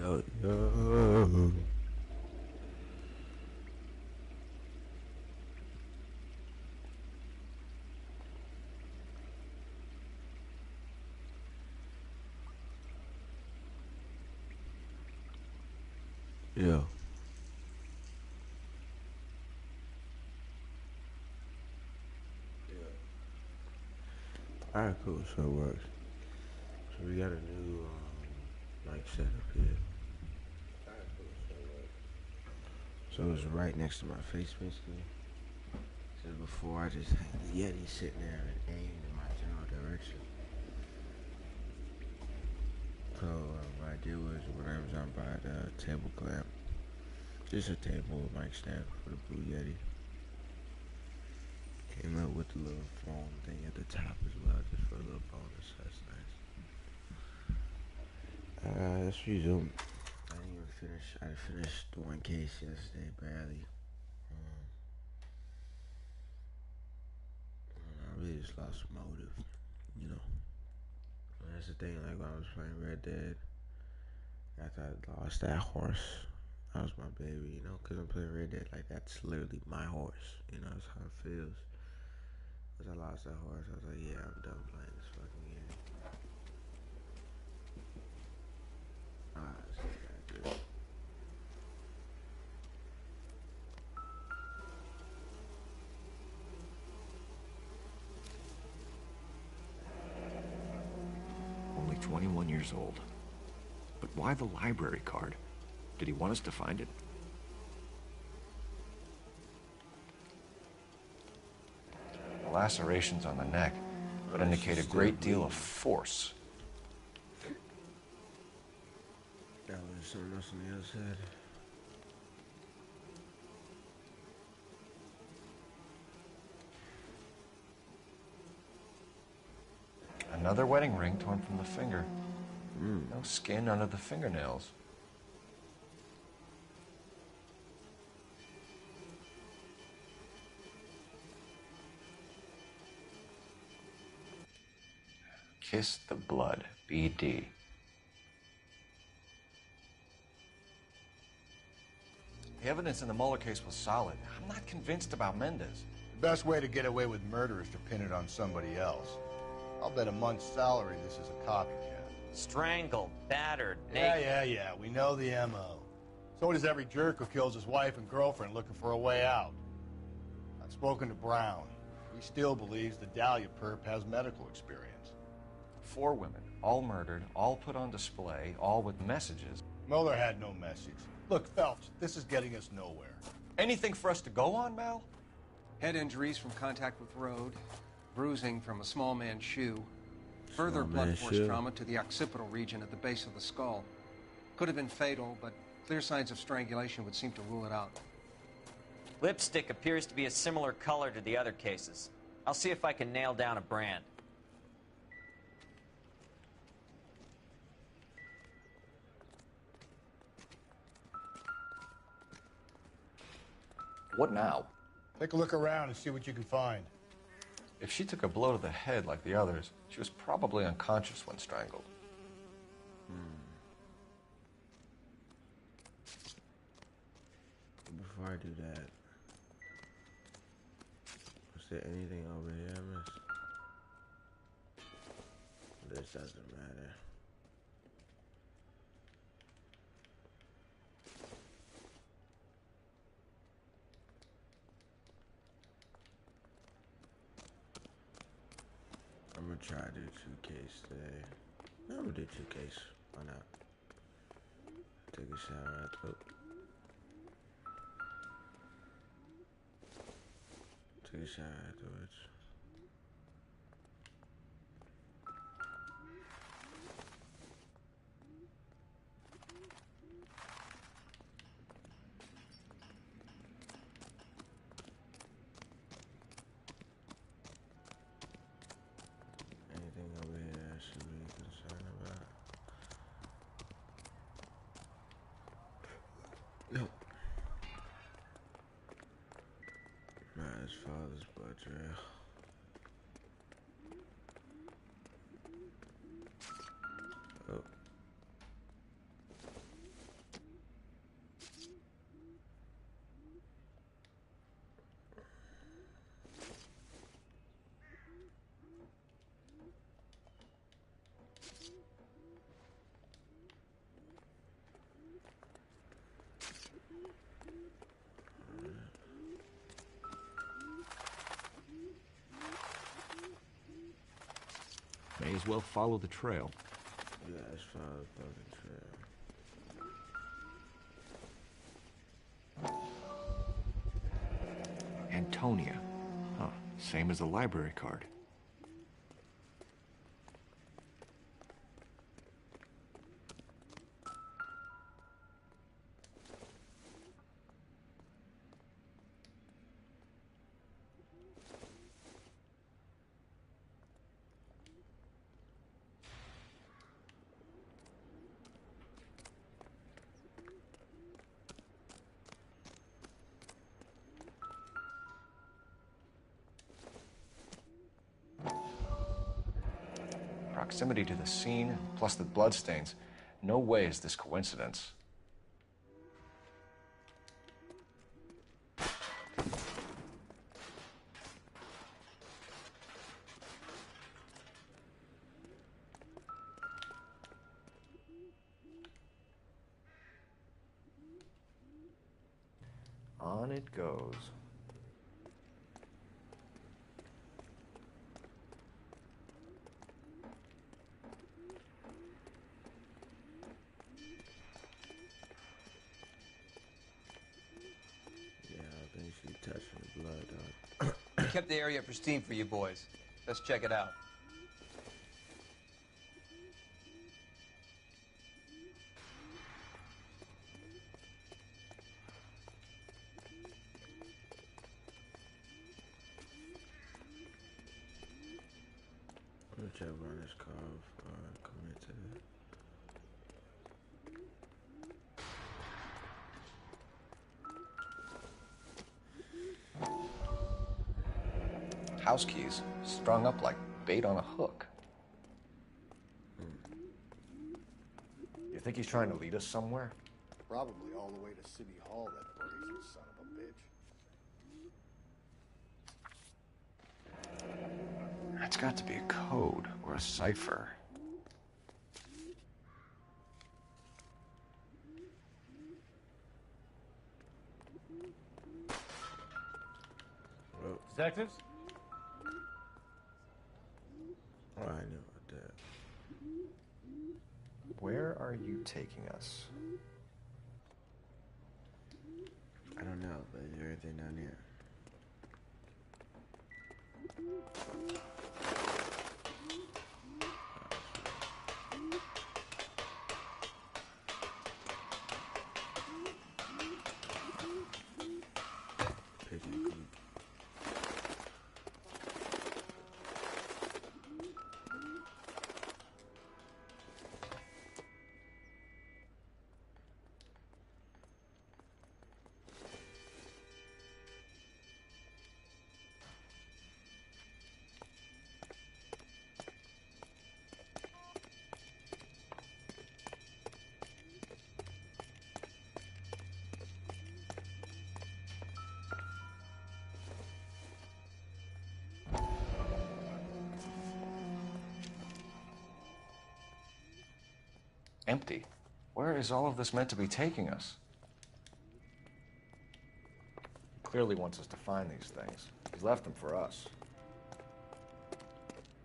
Yo, yo. Yo. Alright, cool. So it works. So we got a new mic setup here. Alright, cool. So it works. So it's right next to my face, basically. So before I just had the Yeti sitting there and aimed in my general direction. So what I did was when I was on by the table clamp, just a table with mic stand for the Blue Yeti. Came up with the little foam thing at the top as well, just for a little bonus. That's nice. Let's resume. I didn't even finish. I finished one case yesterday, barely. I really just lost motive, you know. And that's the thing. Like when I was playing Red Dead, after I lost that horse, that was my baby, you know. Cause I'm playing Red Dead, like that's literally my horse, you know. That's how it feels. Cause I lost that horse, I was like, yeah, I'm done playing this fucking game. So good. Only 21 years old. But why the library card? Did he want us to find it? The lacerations on the neck would indicate a great deal of force. That was something else on the other side. Another wedding ring torn from the finger. No skin under the fingernails. Kiss the blood, BD. The evidence in the Mueller case was solid. I'm not convinced about Mendez. The best way to get away with murder is to pin it on somebody else. I'll bet a month's salary this is a copycat. Strangled, battered, naked. Yeah. We know the M.O. So does every jerk who kills his wife and girlfriend looking for a way out. I've spoken to Brown. He still believes the Dahlia perp has medical experience. 4 women, all murdered, all put on display, all with messages. Mueller had no message. Look, Phelps, this is getting us nowhere. Anything for us to go on, Mal? Head injuries from contact with road, bruising from a small man's shoe, further blunt force trauma to the occipital region at the base of the skull. Could have been fatal, but clear signs of strangulation would seem to rule it out. Lipstick appears to be a similar color to the other cases. I'll see if I can nail down a brand. What now? Take a look around and see what you can find. If she took a blow to the head like the others, she was probably unconscious when strangled. Before I do that, is there anything over here I missed? This doesn't matter. I'm gonna try to do 2 cases today. No, I'm gonna do 2 cases. Why not? Take a shower after. Take a shower afterwards. Anything over here I should be concerned about? Nope. Not his father's blood trail. Oh. as well follow the trail. Yeah, let's follow the fucking trail. Antonia. Huh, same as the library card. Proximity to the scene, plus the bloodstains. No way is this coincidence. On it goes. Yeah, I think she touching the blood, dog. We kept the area pristine for you boys. Let's check it out. Whichever one is called committed. House keys strung up like bait on a hook. You think he's trying to lead us somewhere? Probably all the way to City Hall, that brazen son of a bitch. That's got to be a code or a cipher. Detectives? Oh, I knew about that. Where are you taking us? I don't know, but is there anything down here? Empty. Where is all of this meant to be taking us? He clearly wants us to find these things. He's left them for us.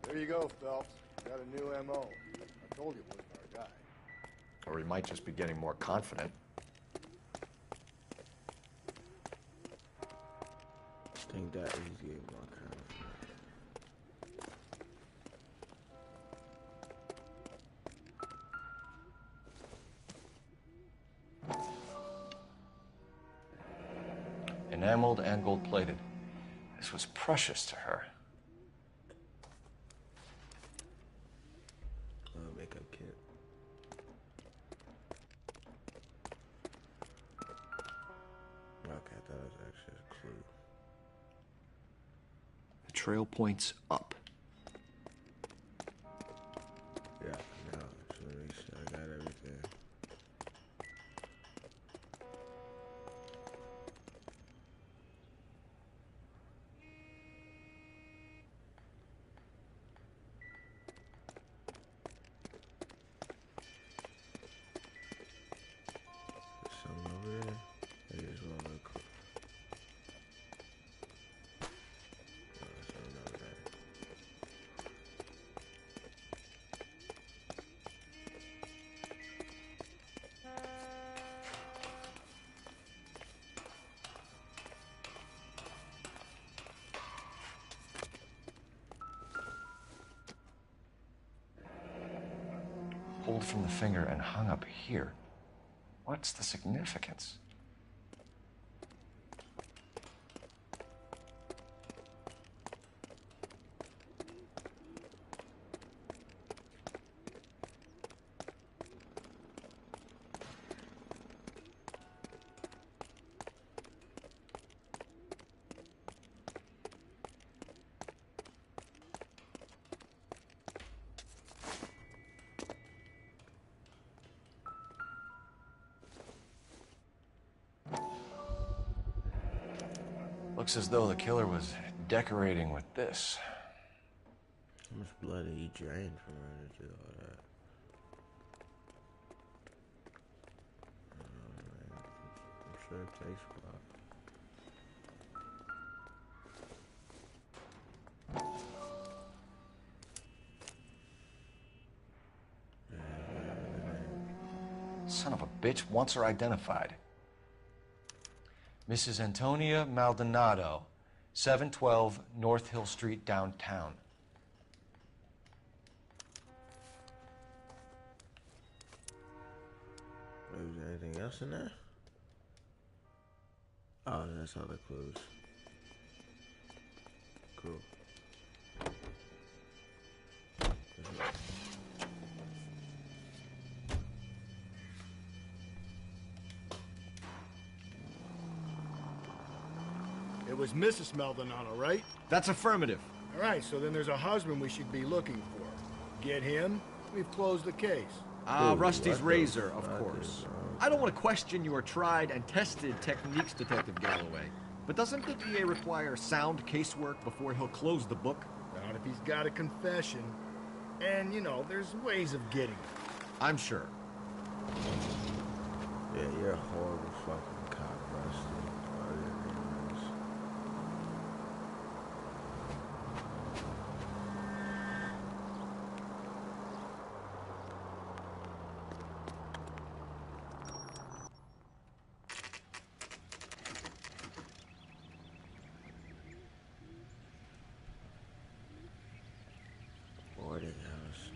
There you go, Phelps. Got a new M.O. I told you it wasn't our guy. Or he might just be getting more confident. I think that he's getting more confident. Enameled and gold-plated. This was precious to her. Makeup kit. Okay, I thought it was actually a clue. The trail points up. Yeah, no, just want to make sure I got everything. There's something over there. I just want to look. Oh, there's something over there. from the finger and hung up here. What's the significance? Looks as though the killer was decorating with this. How much blood did he drain from her to do all that? Man. I'm sure it takes a while. Son of a bitch wants her identified. Mrs. Antonia Maldonado, 712 North Hill Street, downtown. Was there anything else in there? Oh, that's all the clues. Cool. It was Mrs. Maldonado, right? That's affirmative. All right, so then there's a husband we should be looking for. Get him, we've closed the case. Ah, Ooh, Rusty's what the razor, of fuck course. is wrong? I don't want to question your tried and tested techniques, Detective Galloway. But doesn't the DA require sound casework before he'll close the book? Not if he's got a confession. And, you know, there's ways of getting it. I'm sure. Yeah, you're a horrible fucking cop, Rusty. Oh, yeah, it is. Boarding house.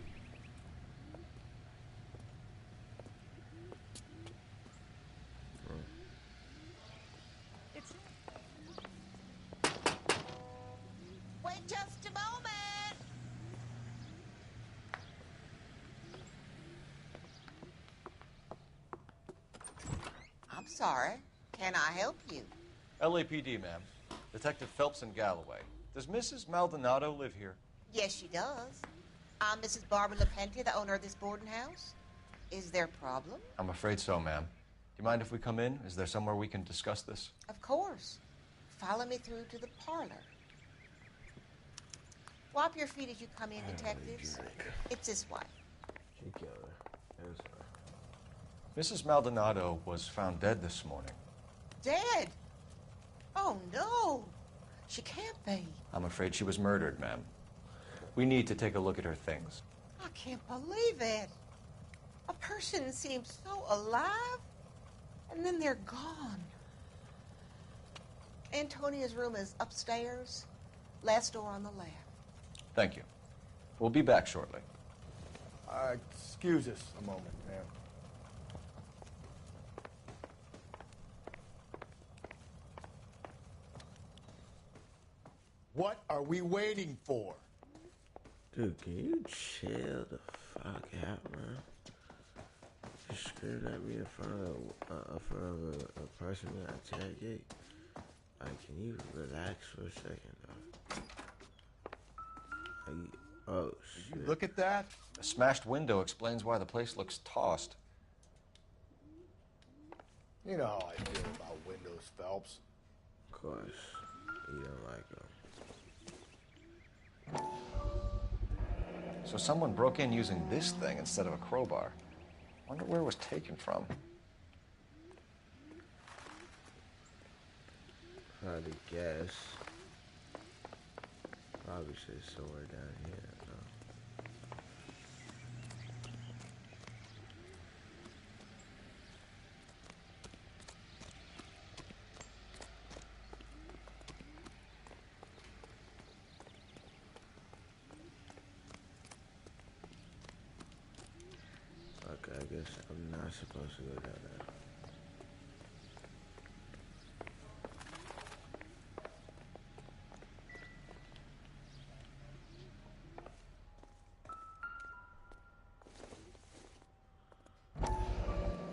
Wait just a moment. I'm sorry. Can I help you? LAPD, ma'am. Detective Phelps and Galloway. Does Mrs. Maldonado live here? Yes, she does. I'm Mrs. Barbara LaPentia, the owner of this boarding house. Is there a problem? I'm afraid so, ma'am. Do you mind if we come in? Is there somewhere we can discuss this? Of course. Follow me through to the parlor. Wipe your feet as you come in, detectives. It's this way. She killed her. It was her. Mrs. Maldonado was found dead this morning. Dead? Oh, no. She can't be. I'm afraid she was murdered, ma'am. We need to take a look at her things. I can't believe it. A person seems so alive, and then they're gone. Antonia's room is upstairs, last door on the left. Thank you. We'll be back shortly. Excuse us a moment, ma'am. What are we waiting for? Dude, can you chill the fuck out, man? You screamed at me in front of a person in a tailgate. Like, can you relax for a second, though? Like, oh, shit. Look at that. A smashed window explains why the place looks tossed. You know how I feel about windows, Phelps. Of course, you don't like them. So someone broke in using this thing instead of a crowbar. Wonder where it was taken from. Probably guess. Probably say somewhere down here, though. necklace. I'm not supposed to go down there.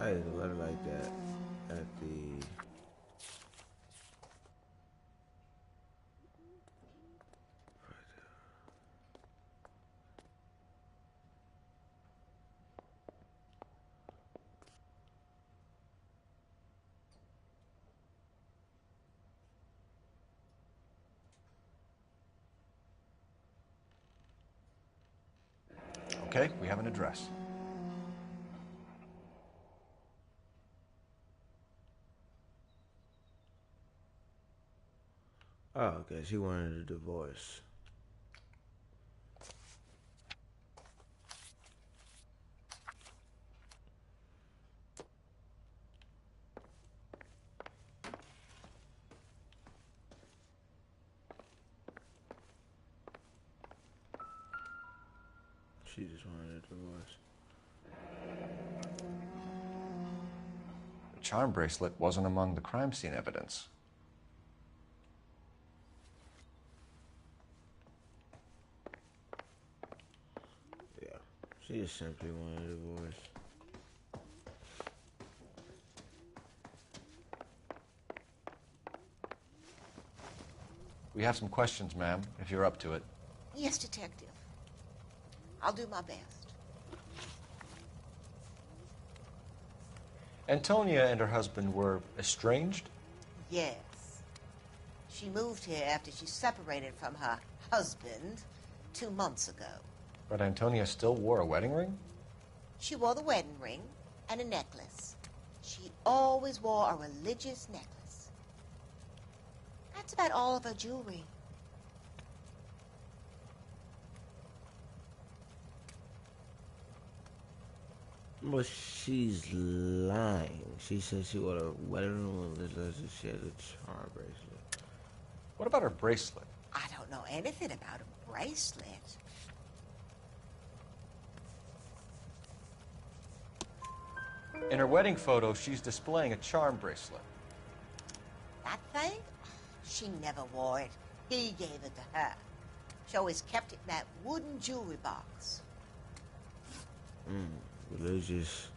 I didn't letter like that at the. Okay, we have an address. Oh, okay. She wanted a divorce. She just wanted a divorce. The charm bracelet wasn't among the crime scene evidence. Yeah. She just simply wanted a divorce. We have some questions, ma'am, if you're up to it. Yes, Detective. I'll do my best. Antonia and her husband were estranged? Yes. She moved here after she separated from her husband 2 months ago. But Antonia still wore a wedding ring? She wore the wedding ring and a necklace. She always wore a religious necklace. That's about all of her jewelry. Well, she's lying. She said she wore a wedding ring and she had a charm bracelet. What about her bracelet? I don't know anything about a bracelet. In her wedding photo, she's displaying a charm bracelet. That thing? She never wore it. He gave it to her. She always kept it in that wooden jewelry box. Religious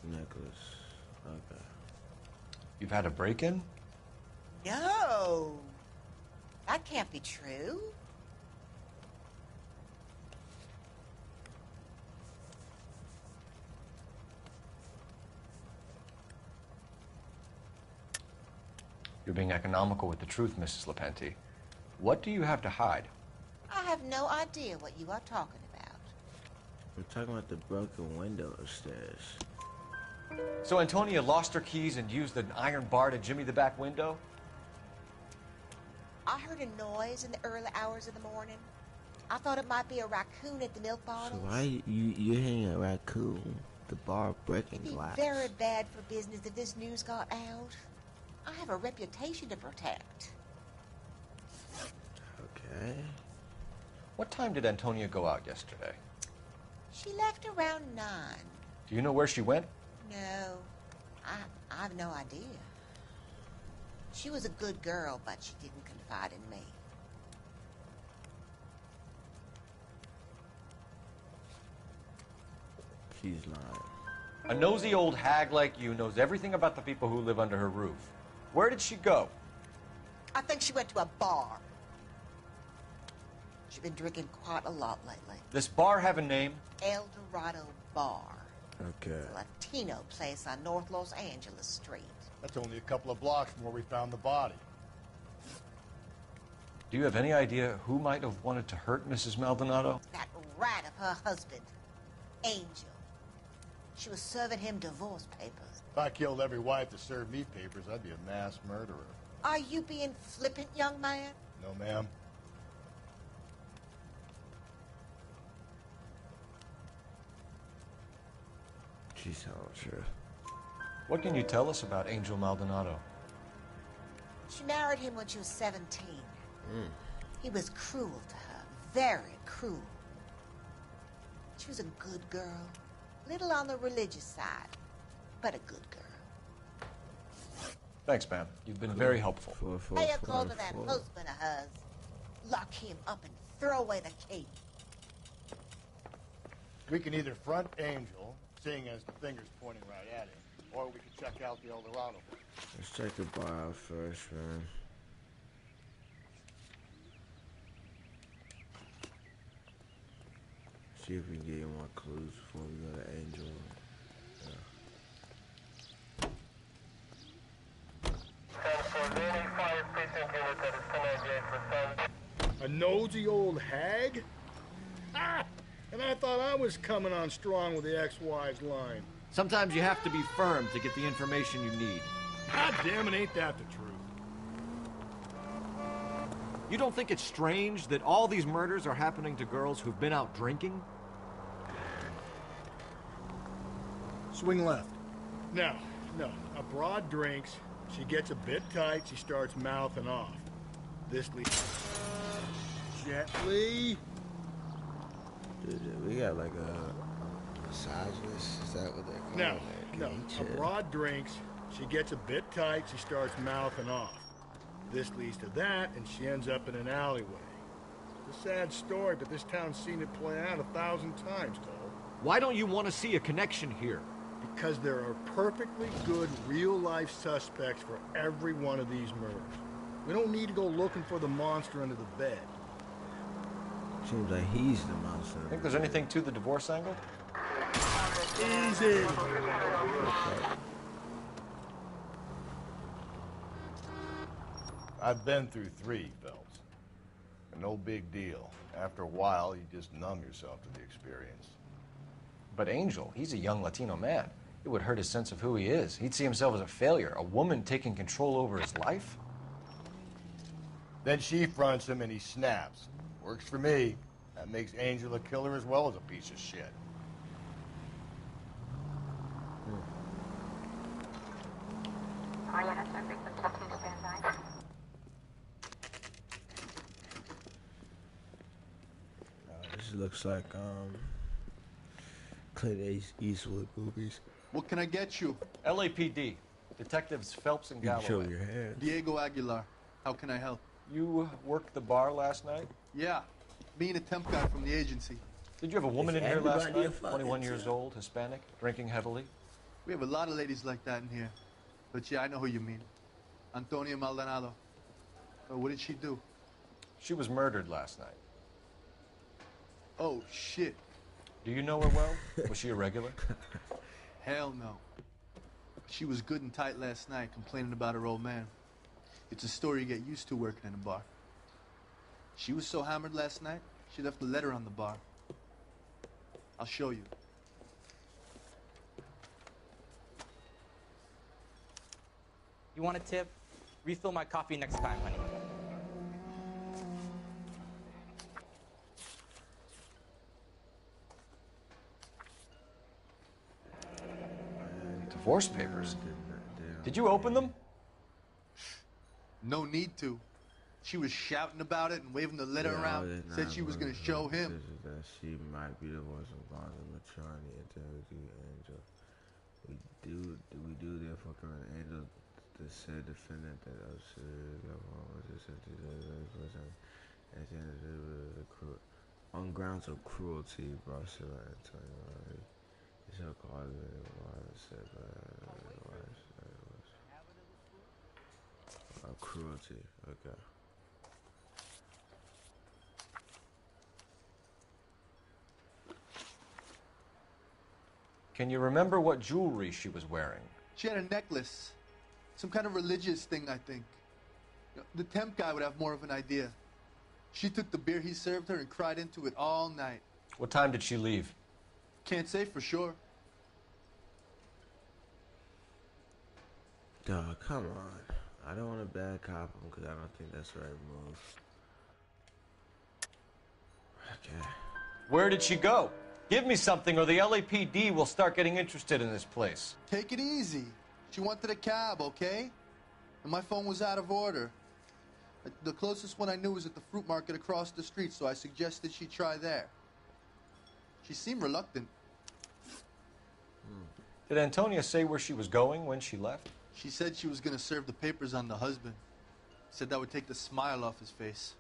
necklace. Okay. You've had a break-in? No. That can't be true. You're being economical with the truth, Mrs. Lepenti. What do you have to hide? I have no idea what you are talking about. We're talking about the broken window upstairs. So Antonia lost her keys and used an iron bar to jimmy the back window? I heard a noise in the early hours of the morning. I thought it might be a raccoon at the milk So bottles. why you hitting a raccoon? The bar breaking It'd be glass. very bad for business if this news got out. I have a reputation to protect. Okay. What time did Antonia go out yesterday? She left around 9. Do you know where she went? No, I have no idea. She was a good girl, but she didn't confide in me. She's lying. A nosy old hag like you knows everything about the people who live under her roof. Where did she go? I think she went to a bar. She's been drinking quite a lot lately. This bar have a name? El Dorado Bar. Okay. It's a Latino place on North Los Angeles Street. That's only a couple of blocks from where we found the body. Do you have any idea who might have wanted to hurt Mrs. Maldonado? That rat of her husband, Angel. She was serving him divorce papers. If I killed every wife to serve me papers, I'd be a mass murderer. Are you being flippant, young man? No, ma'am. She's telling the truth. What can you tell us about Angel Maldonado? She married him when she was 17. He was cruel to her, very cruel. She was a good girl, Little on the religious side, but a good girl. Thanks, ma'am. You've been very helpful. Pay a call to that husband of hers. Lock him up and throw away the key. We can either front Angel, seeing as the finger's pointing right at him, or we can check out the Eldorado. Let's check the bar out first, man. See if we can get more clues before we go to Angel. A nosy old hag? Ah! And I thought I was coming on strong with the ex-wife's line. Sometimes you have to be firm to get the information you need. God damn it, ain't that the truth? You don't think it's strange that all these murders are happening to girls who've been out drinking? Swing left. No. A broad drinks. She gets a bit tight. She starts mouthing off. This leads... Gently. Dude, we got like a misogynist. Is that what they're calling it? No. A broad drinks. She gets a bit tight. She starts mouthing off. This leads to that, and she ends up in an alleyway. It's a sad story, but this town's seen it play out 1,000 times, Cole. Why don't you want to see a connection here? Because there are perfectly good real-life suspects for every one of these murders. We don't need to go looking for the monster under the bed. Seems like he's the monster. Think there's anything to the divorce angle? Easy. I've been through 3, Phelps. No big deal. After a while, you just numb yourself to the experience. But Angel, he's a young Latino man. It would hurt his sense of who he is. He'd see himself as a failure, a woman taking control over his life. Then she fronts him and he snaps. Works for me. That makes Angel a killer as well as a piece of shit. This looks like Clint Eastwood movies. What can I get you? LAPD. Detectives Phelps and You can Galloway. show your hand. Diego Aguilar. How can I help? You worked the bar last night? Yeah, me and a temp guy from the agency. Did you have a woman Is in here last everybody a night? fucking 21 years temp? old, Hispanic, drinking heavily? We have a lot of ladies like that in here. But yeah, I know who you mean. Antonia Maldonado. What did she do? She was murdered last night. Oh, shit. Do you know her well? Was she a regular? Hell no. She was good and tight last night, complaining about her old man. It's a story you get used to working in a bar. She was so hammered last night, she left a letter on the bar. I'll show you. You want a tip? Refill my coffee next time, honey. Divorce papers. Did you open them? No need to. She was shouting about it and waving the letter around. Said she was going to show him. That she might be the one who bond of maturity into Angel. We do therefore command Angel the said defendant that was on grounds of cruelty brought to Antonio. He shall call it cruelty. Okay. Can you remember what jewelry she was wearing? She had a necklace. Some kind of religious thing, I think. The temp guy would have more of an idea. She took the beer he served her and cried into it all night. What time did she leave? Can't say for sure. Dog, come on. I don't want to bad cop him because I don't think that's the right move. Okay. Where did she go? Give me something or the LAPD will start getting interested in this place. Take it easy. She wanted a cab, okay? And my phone was out of order. The closest one I knew was at the fruit market across the street, so I suggested she try there. She seemed reluctant. Did Antonia say where she was going when she left? She said she was gonna serve the papers on the husband. Said that would take the smile off his face.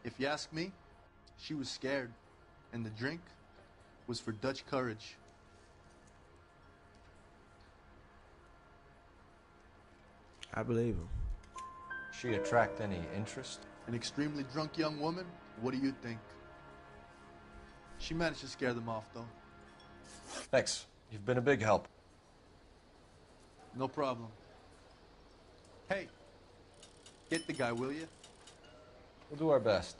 If you ask me, she was scared. And the drink was for Dutch courage. I believe him. She attract any interest? An extremely drunk young woman? What do you think? She managed to scare them off, though. Thanks. You've been a big help. No problem. Hey, get the guy, will you? We'll do our best.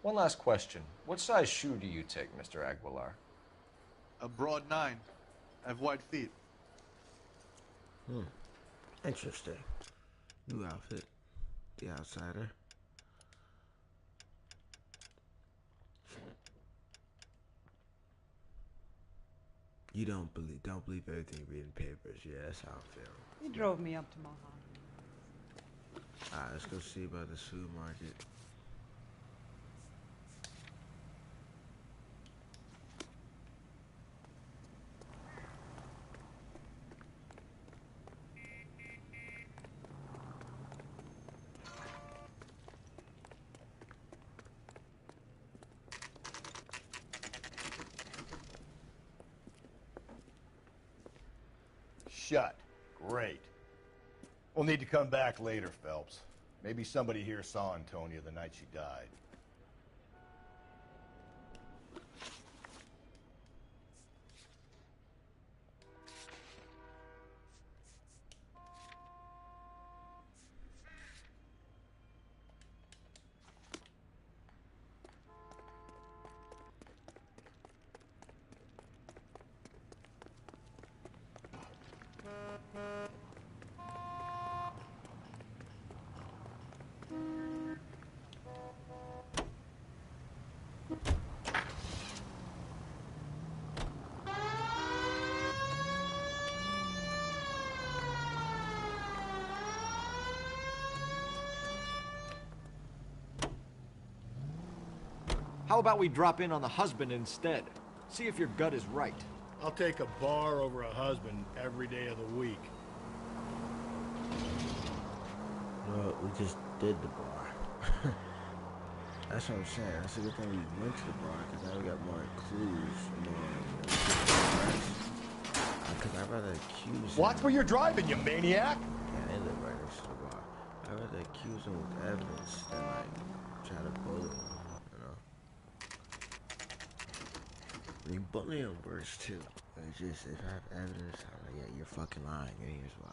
One last question. What size shoe do you take, Mr. Aguilar? A broad 9. I have wide feet. Interesting. New outfit. The outsider. You don't believe everything you read in papers. Yeah, that's how I feel. He drove me up to Mohawk. Alright, let's go see about the supermarket. Shut. Great. We'll need to come back later, Phelps. Maybe somebody here saw Antonia the night she died. How about we drop in on the husband instead? See if your gut is right. I'll take a bar over a husband every day of the week. Well, we just did the bar. That's what I'm saying. That's a good thing we went to the bar, because now we got more clues. Because I'd rather accuse him. Watch where you're driving, you maniac! Yeah, they live right next to the bar. I'd rather accuse him with evidence than, like, try to bully him, you know? I mean, bullying works, too. It's just, if I have evidence, I'm like, yeah, you're fucking lying, and here's why.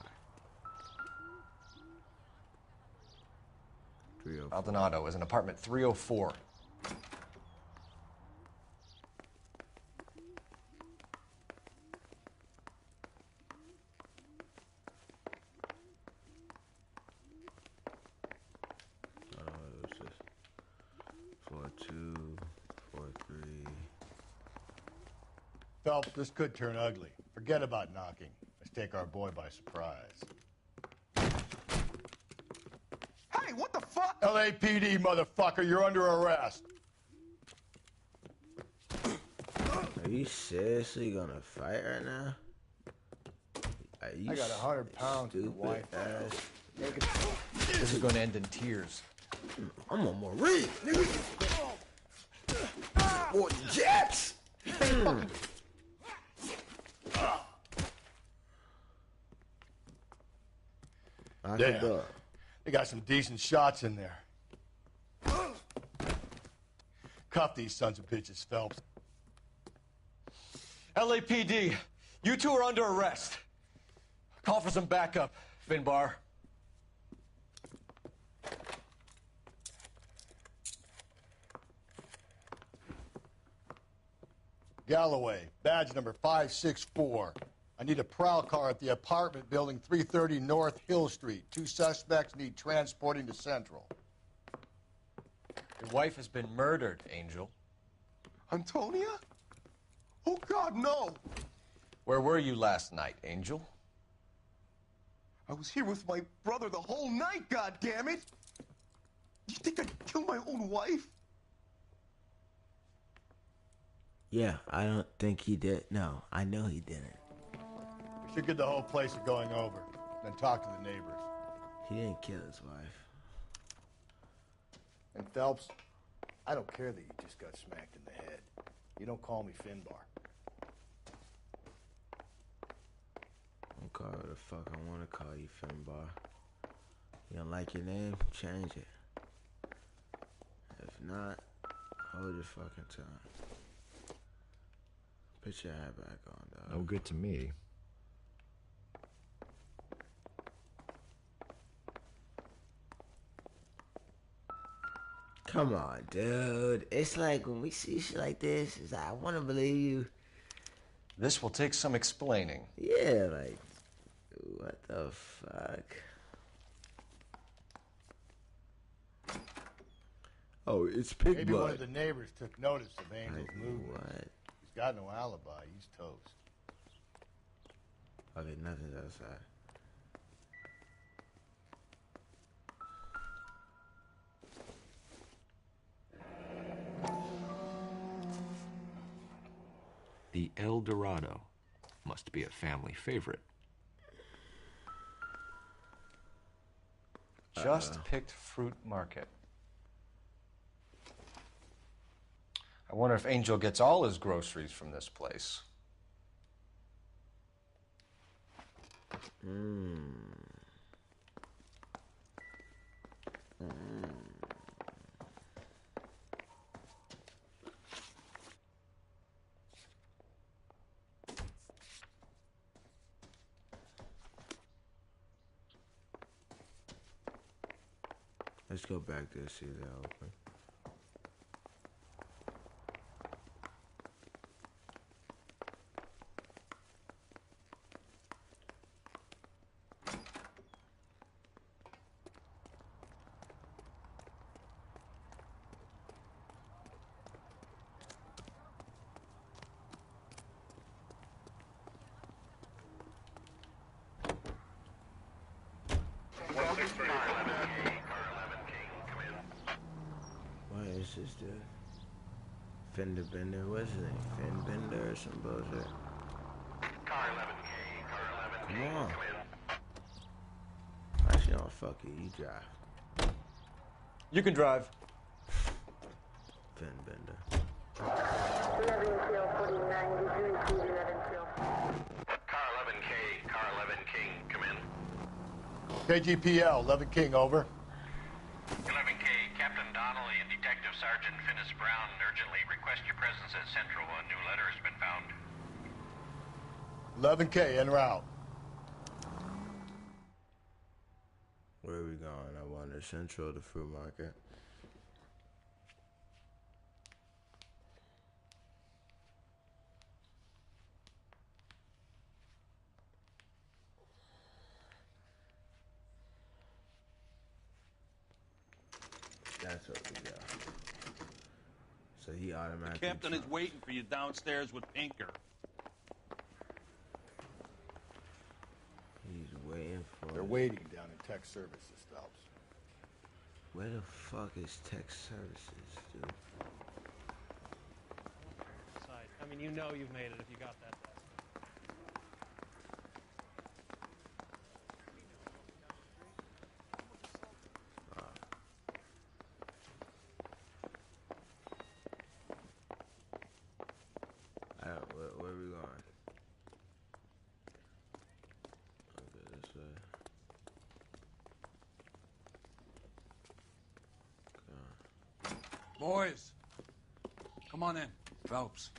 304. Maldonado is in apartment 304. What's this? 42, 43. Phelps, this could turn ugly. Forget about knocking. Let's take our boy by surprise. Hey, what the fuck? LAPD, motherfucker, you're under arrest. Are you seriously gonna fight right now? Are you I got 100 pounds to the wife. ass? This is going to end in tears. I'm on Marie, nigga. Boy, Jets. Damn. They got some decent shots in there. Cuff these sons of bitches, Phelps. LAPD, you two are under arrest. Call for some backup, Finbar. Galloway, badge number 564. I need a prowl car at the apartment building 330 North Hill Street. 2 suspects need transporting to Central. Your wife has been murdered, Angel. Antonia? Oh, God, no! Where were you last night, Angel? I was here with my brother the whole night, goddammit! You think I'd kill my own wife? Yeah, I don't think he did. No, I know he didn't. We should get the whole place going over, then talk to the neighbors. He didn't kill his wife. And Phelps, I don't care that you just got smacked in the head. You don't call me Finbar. I'll call it the fuck I want to call you, Finbar. You don't like your name? Change it. If not, hold your fucking tongue. Put your hat back on, dog. No good to me. Come on, dude. It's like when we see shit like this, it's like, I want to believe you. This will take some explaining. Yeah, like, what the fuck? Oh, it's pig Maybe blood. one of the neighbors took notice of Angel's Like, movement. what? He's got no alibi. He's toast. Okay, nothing's outside. The El Dorado must be a family favorite. Just picked fruit market. I wonder if Angel gets all his groceries from this place. Let's go back there, see if they're open. What is this, dude? Fender Bender? What's his name? Fender Bender or some bullshit? Come on. Actually, no, fuck it. You drive. You can drive. Fender Bender. Car 11 King, come in. KGPL, 11 King, over. 11K, Captain Donnelly and Detective Sergeant Finnis Brown urgently request your presence at Central. A new letter has been found. 11K, en route. Where are we going? I wonder. Central, the fruit market. That's what we got. So he automatically. Captain is waiting for you downstairs with Pinker. He's waiting for. They're waiting down in tech services, Phelps. Where the fuck is tech services, dude? I mean, you know you've made it if you got that test. Where are we going? Okay, this way. Boys, come on in. Phelps,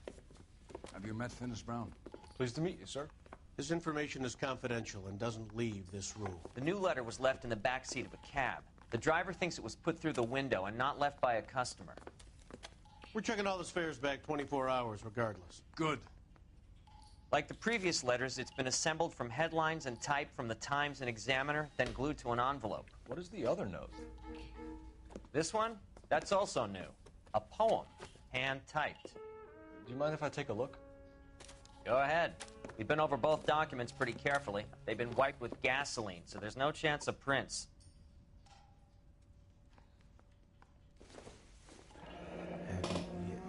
have you met Finnis Brown? Pleased to meet you, sir. This information is confidential and doesn't leave this room. The new letter was left in the back seat of a cab. The driver thinks it was put through the window and not left by a customer. We're checking all this fares back 24 hours regardless. Good. Like the previous letters, it's been assembled from headlines and typed from the Times and Examiner, then glued to an envelope. What is the other note? This one? That's also new. A poem, hand-typed. Do you mind if I take a look? Go ahead. We've been over both documents pretty carefully. They've been wiped with gasoline, so there's no chance of prints.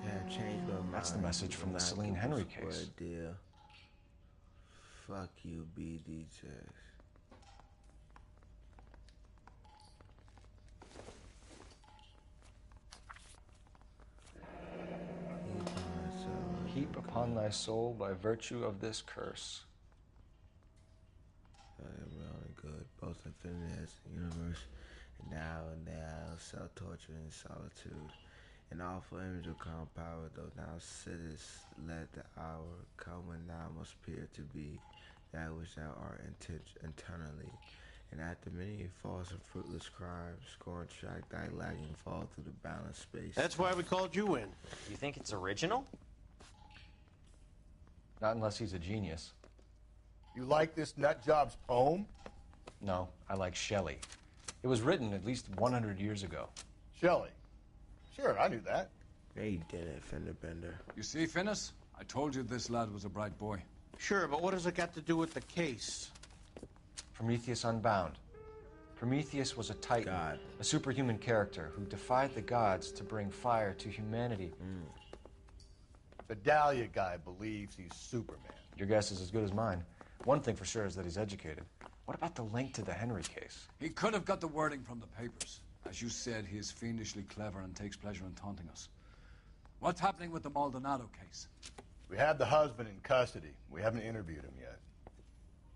Have changed my That's the message from the Celine Henry case. Deal. Fuck you, BDJs. Heap upon thy soul by virtue of this curse. I am only good, both infinity as the universe, and now, self-torture and solitude. An awful image of calm power, though now sittest, let the hour come when thou must appear to be that which thou art internally. And after many false and fruitless crimes, scorn track thy lagging fall through the balanced space. That's why we called you in. You think it's original? Not unless he's a genius. You like this nutjob's poem? No, I like Shelley. It was written at least 100 years ago. Shelley? Sure, I knew that. He didn't, Fender Bender. You see, Finnis? I told you this lad was a bright boy. Sure, but what does it got to do with the case? Prometheus Unbound. Prometheus was a titan, a superhuman character who defied the gods to bring fire to humanity. The Dahlia guy believes he's Superman. Your guess is as good as mine. One thing for sure is that he's educated. What about the link to the Henry case? He could have got the wording from the papers. As you said, he is fiendishly clever and takes pleasure in taunting us. What's happening with the Maldonado case? We have the husband in custody. We haven't interviewed him yet.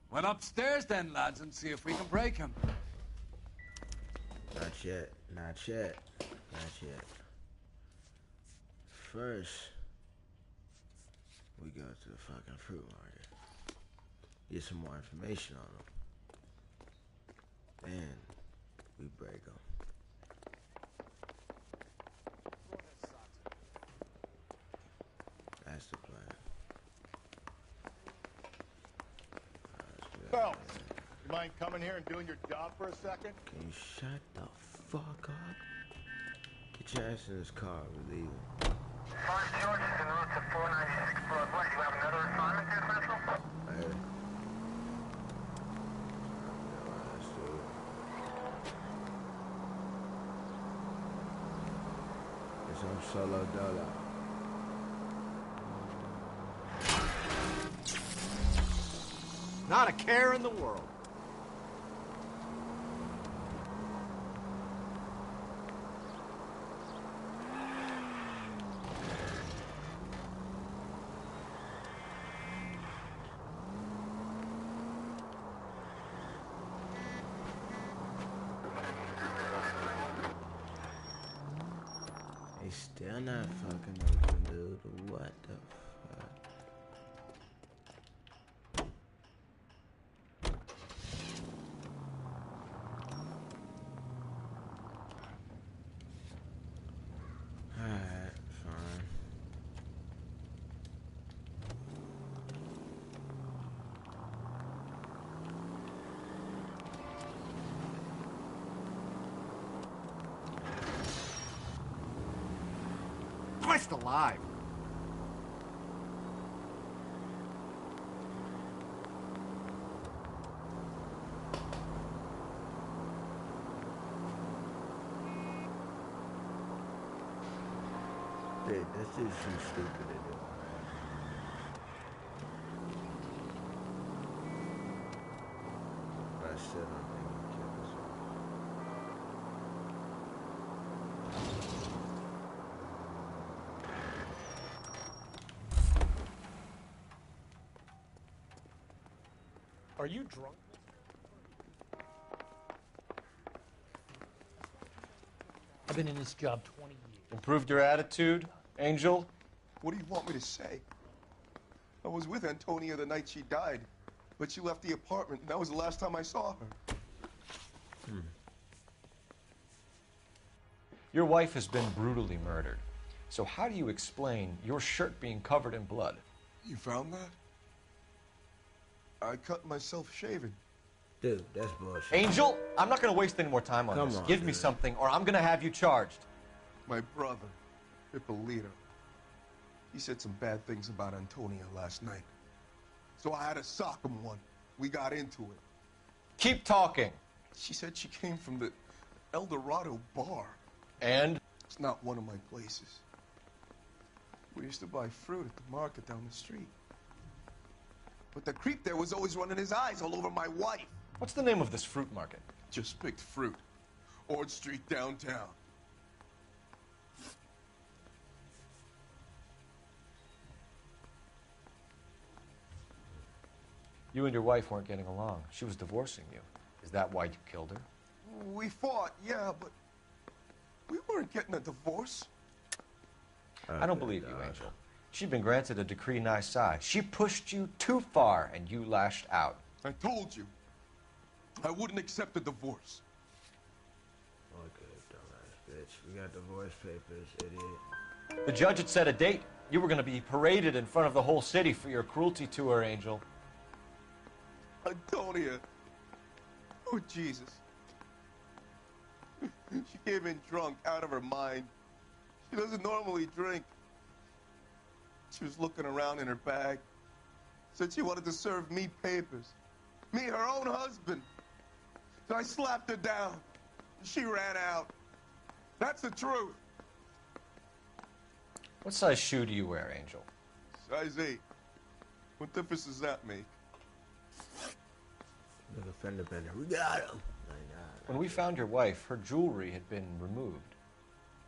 Well, upstairs then, lads, and see if we can break him. Not yet. Not yet. Not yet. First, we go to the fucking fruit market. Get some more information on them. Then, we break them. That's the plan. Phelps, you mind coming here and doing your job for a second? Can you shut the fuck up? Get your ass in this car. We're leaving. First George is en route to 496 Broadway. You have another assignment there, Central? Hey. It's on Solo Dolo. Not a care in the world. They still not fucking open, dude. What the fuck? Alright, fine. Christ alive. Dude, that's just too stupid to do. But I still don't think he killed us. Are you drunk? I've been in this job 20 years. Improved your attitude, Angel? What do you want me to say? I was with Antonia the night she died, but she left the apartment, and that was the last time I saw her. Your wife has been brutally murdered. So how do you explain your shirt being covered in blood? You found that? I cut myself shaving. Dude, that's bullshit. Angel, I'm not going to waste any more time on this. on, Give me dude. something, or I'm going to have you charged. My brother, Ippolito, he said some bad things about Antonia last night. So I had to sock him one. We got into it. Keep talking. She said she came from the El Dorado bar. And? It's not one of my places. We used to buy fruit at the market down the street. But the creep there was always running his eyes all over my wife. What's the name of this fruit market? Just picked fruit. Ord Street downtown. You and your wife weren't getting along. She was divorcing you. Is that why you killed her? We fought, yeah, but we weren't getting a divorce. I don't believe you, Angel. She'd been granted a decree nisi. She pushed you too far, and you lashed out. I told you. I wouldn't accept a divorce. Okay, dumbass bitch. We got divorce papers, idiot. The judge had set a date. You were going to be paraded in front of the whole city for your cruelty to her, Angel. Antonia. Oh, Jesus. She came in drunk, out of her mind. She doesn't normally drink. She was looking around in her bag. Said she wanted to serve me papers. Me, her own husband. So I slapped her down. She ran out. That's the truth. What size shoe do you wear, Angel? Size 8. What difference does that make? Look, a fender bender. We got him. When we found your wife, her jewelry had been removed.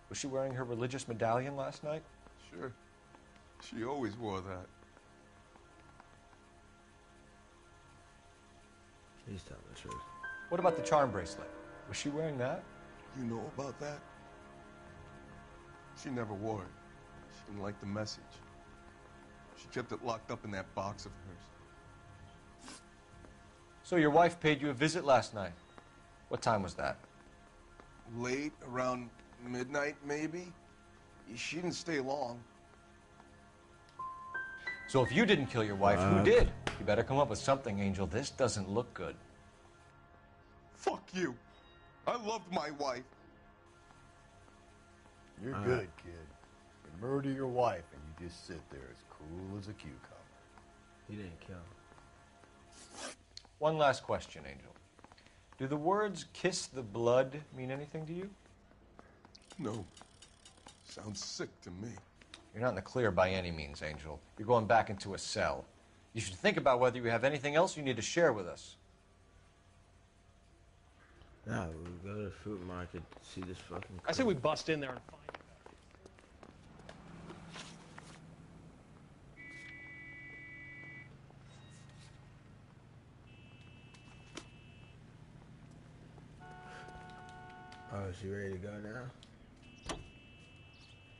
Was she wearing her religious medallion last night? Sure. She always wore that. He's telling the truth. What about the charm bracelet? Was she wearing that? You know about that? She never wore it. She didn't like the message. She kept it locked up in that box of hers. So your wife paid you a visit last night. What time was that? Late, around midnight, maybe. She didn't stay long. So if you didn't kill your wife, who did? You better come up with something, Angel. This doesn't look good. Fuck you. I loved my wife. You're good, kid. You murder your wife and you just sit there as cool as a cucumber. He didn't kill. One last question, Angel. Do the words kiss the blood mean anything to you? No. Sounds sick to me. You're not in the clear by any means, Angel. You're going back into a cell. You should think about whether you have anything else you need to share with us. Nah, we go to the fruit market to see this fucking... I say we bust in there and find it. Oh, is she ready to go now?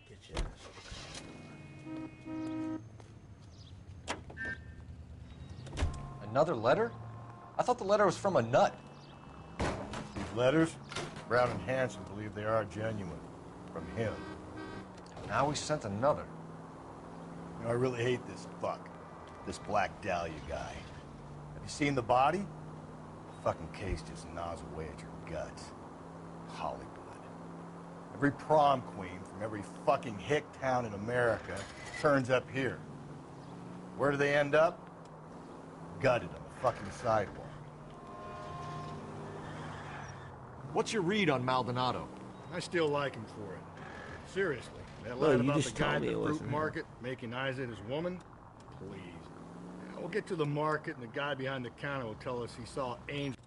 Get your ass. Another letter? I thought the letter was from a nut. These letters, Brown and Hanson believe they are genuine. From him. Now we sent another. You know, I really hate this fuck. This Black Dahlia guy. Have you seen the body? The fucking case just gnaws away at your guts. Hollywood. Every prom queen from every fucking hick town in America turns up here. Where do they end up? Gutted on the fucking sidewalk. What's your read on Maldonado? I still like him for it. Seriously, that Well, line you about the just guy told at me the it fruit wasn't him. market making eyes at his woman? Please. Yeah, we'll get to the market and the guy behind the counter will tell us he saw Angel.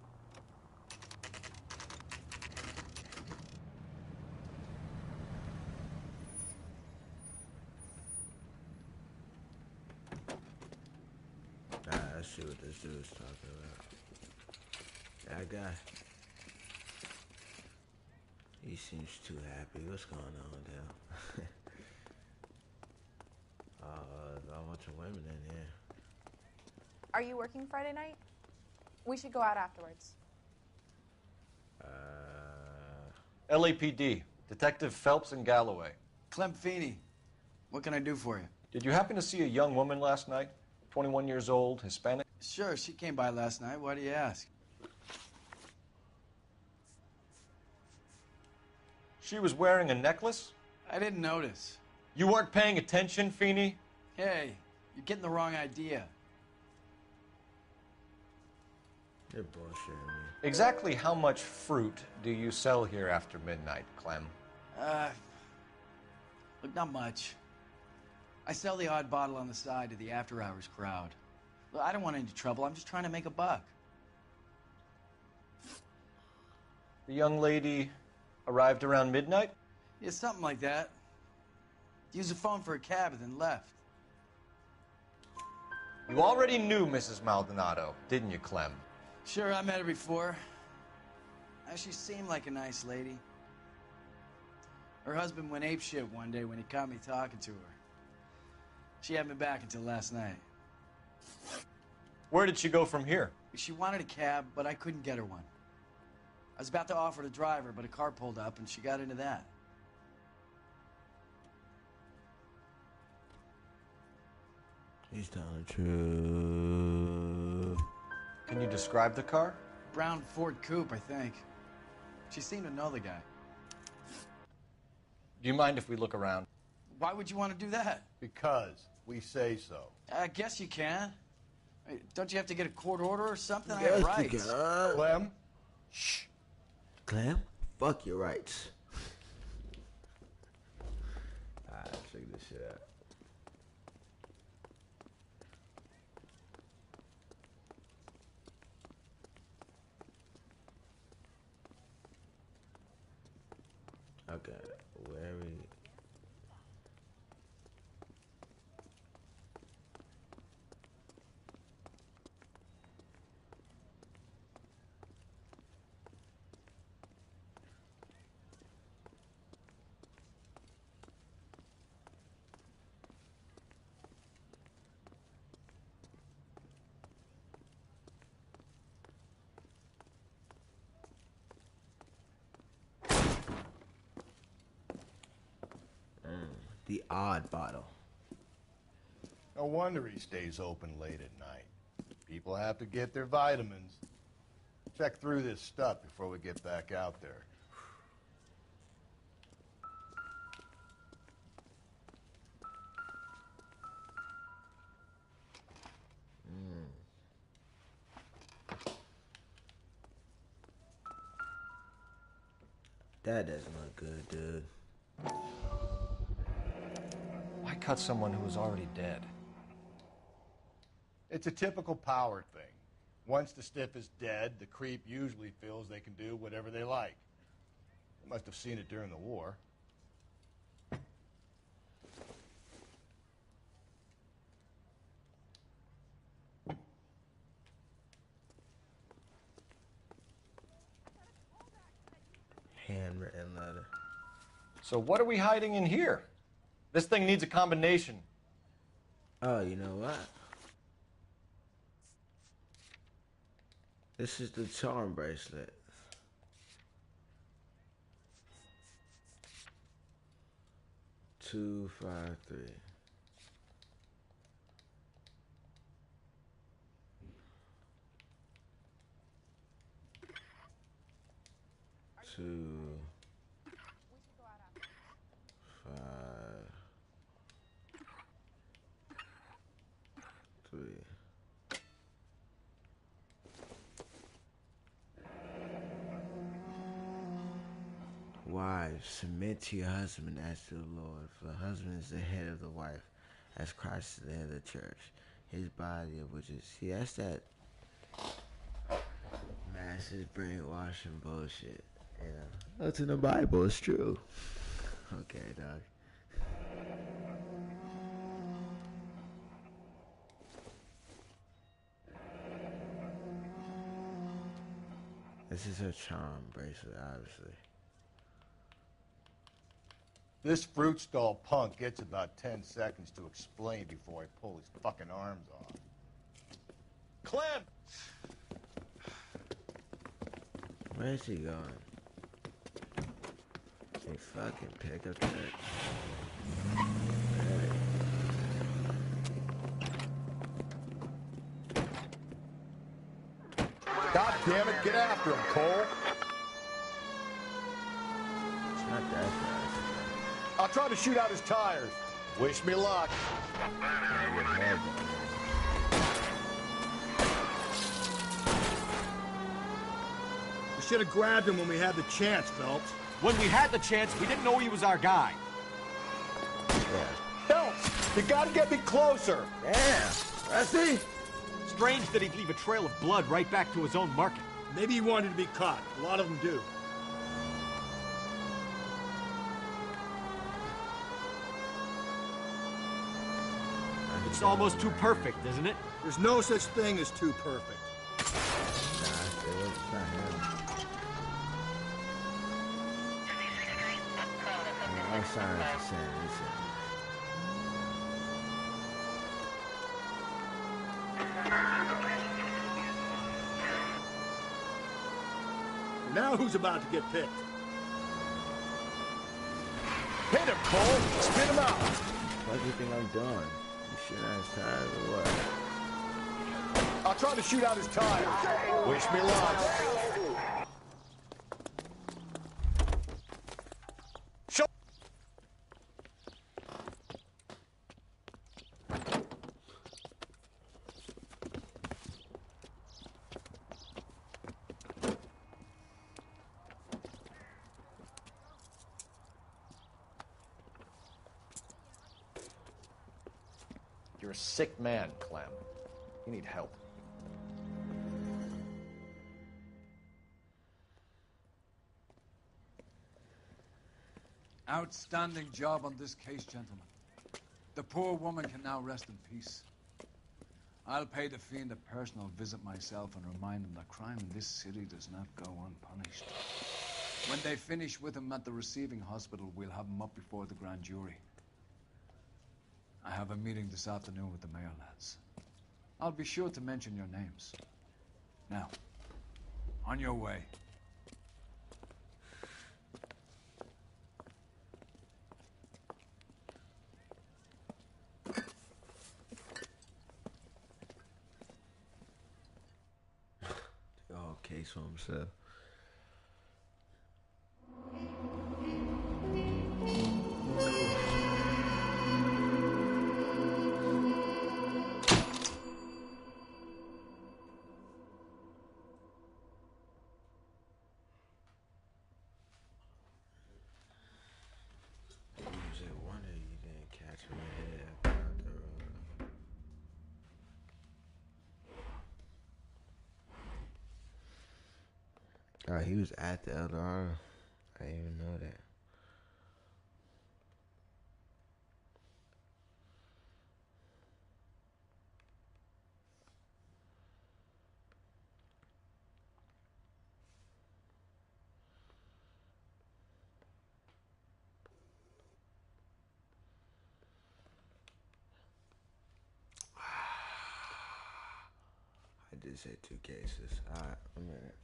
Nah, let's see what this dude's talking about. That guy. He seems too happy. What's going on with him? A bunch of women in here. Are you working Friday night? We should go out afterwards. LAPD, Detective Phelps and Galloway. Clem Feeney, what can I do for you? Did you happen to see a young woman last night? 21 years old, Hispanic? Sure, she came by last night. Why do you ask? She was wearing a necklace? I didn't notice. You weren't paying attention, Feeney? Hey, you're getting the wrong idea. You're bullshitting me. Exactly how much fruit do you sell here after midnight, Clem? Look, not much. I sell the odd bottle on the side to the after-hours crowd. Look, I don't want any trouble. I'm just trying to make a buck. The young lady arrived around midnight? Yeah, something like that. Used the phone for a cab and then left. You already knew Mrs. Maldonado, didn't you, Clem? Sure, I met her before. She seemed like a nice lady. Her husband went apeshit one day when he caught me talking to her. She had me back until last night. Where did she go from here? She wanted a cab, but I couldn't get her one. I was about to offer to drive her, but a car pulled up and she got into that. He's telling the truth. Can you describe the car? Brown Ford Coupe, I think. She seemed to know the guy. Do you mind if we look around? Why would you want to do that? Because we say so. I guess you can. Don't you have to get a court order or something? I Yes, have you rights. can. Clem? Shh. Clem? Fuck your rights. Alright, check this shit out. Okay, where we... The odd bottle. No wonder he stays open late at night. People have to get their vitamins. Check through this stuff before we get back out there. That doesn't look good, dude. Why cut someone who was already dead? It's a typical power thing. Once the stiff is dead, the creep usually feels they can do whatever they like. They must have seen it during the war. Handwritten letter. So what are we hiding in here? This thing needs a combination. Oh, you know what? This is the charm bracelet. Two, 5, 3. Two, 5, 3. Wives, submit to your husband as to the Lord, for the husband is the head of the wife, as Christ is the head of the church, his body of which is... See, that's that massive brainwashing bullshit. You know, that's in the Bible. It's true. Okay, dog. This is her charm bracelet, obviously. This fruit stall punk gets about 10 seconds to explain before I pull his fucking arms off. Clem! Where's he going? Can he fucking pick up that? God damn it, get after him, Cole! It's not that fast. I'll try to shoot out his tires. Wish me luck. We should have grabbed him when we had the chance, Phelps. When we had the chance, we didn't know he was our guy. Yeah. Phelps! You gotta get me closer. Damn. Rusty? Strange that he'd leave a trail of blood right back to his own market. Maybe he wanted to be caught. A lot of them do. It's almost too perfect, isn't it? There's no such thing as too perfect. Now who's about to get picked? Hit him, Cole! Spit him out! What do you think I'm doing? You shit out his tires or what? I'll try to shoot out his tires. Wish me luck. You're a sick man, Clem. You need help. Outstanding job on this case, gentlemen. The poor woman can now rest in peace. I'll pay the fiend a personal visit myself and remind him that crime in this city does not go unpunished. When they finish with him at the receiving hospital, we'll have him up before the grand jury. I have a meeting this afternoon with the mayor lads. I'll be sure to mention your names. Now, on your way. Oh, case for himself. Oh, he was at the L.A Noire. I didn't even know that. I did say 2 cases. Alright, a minute.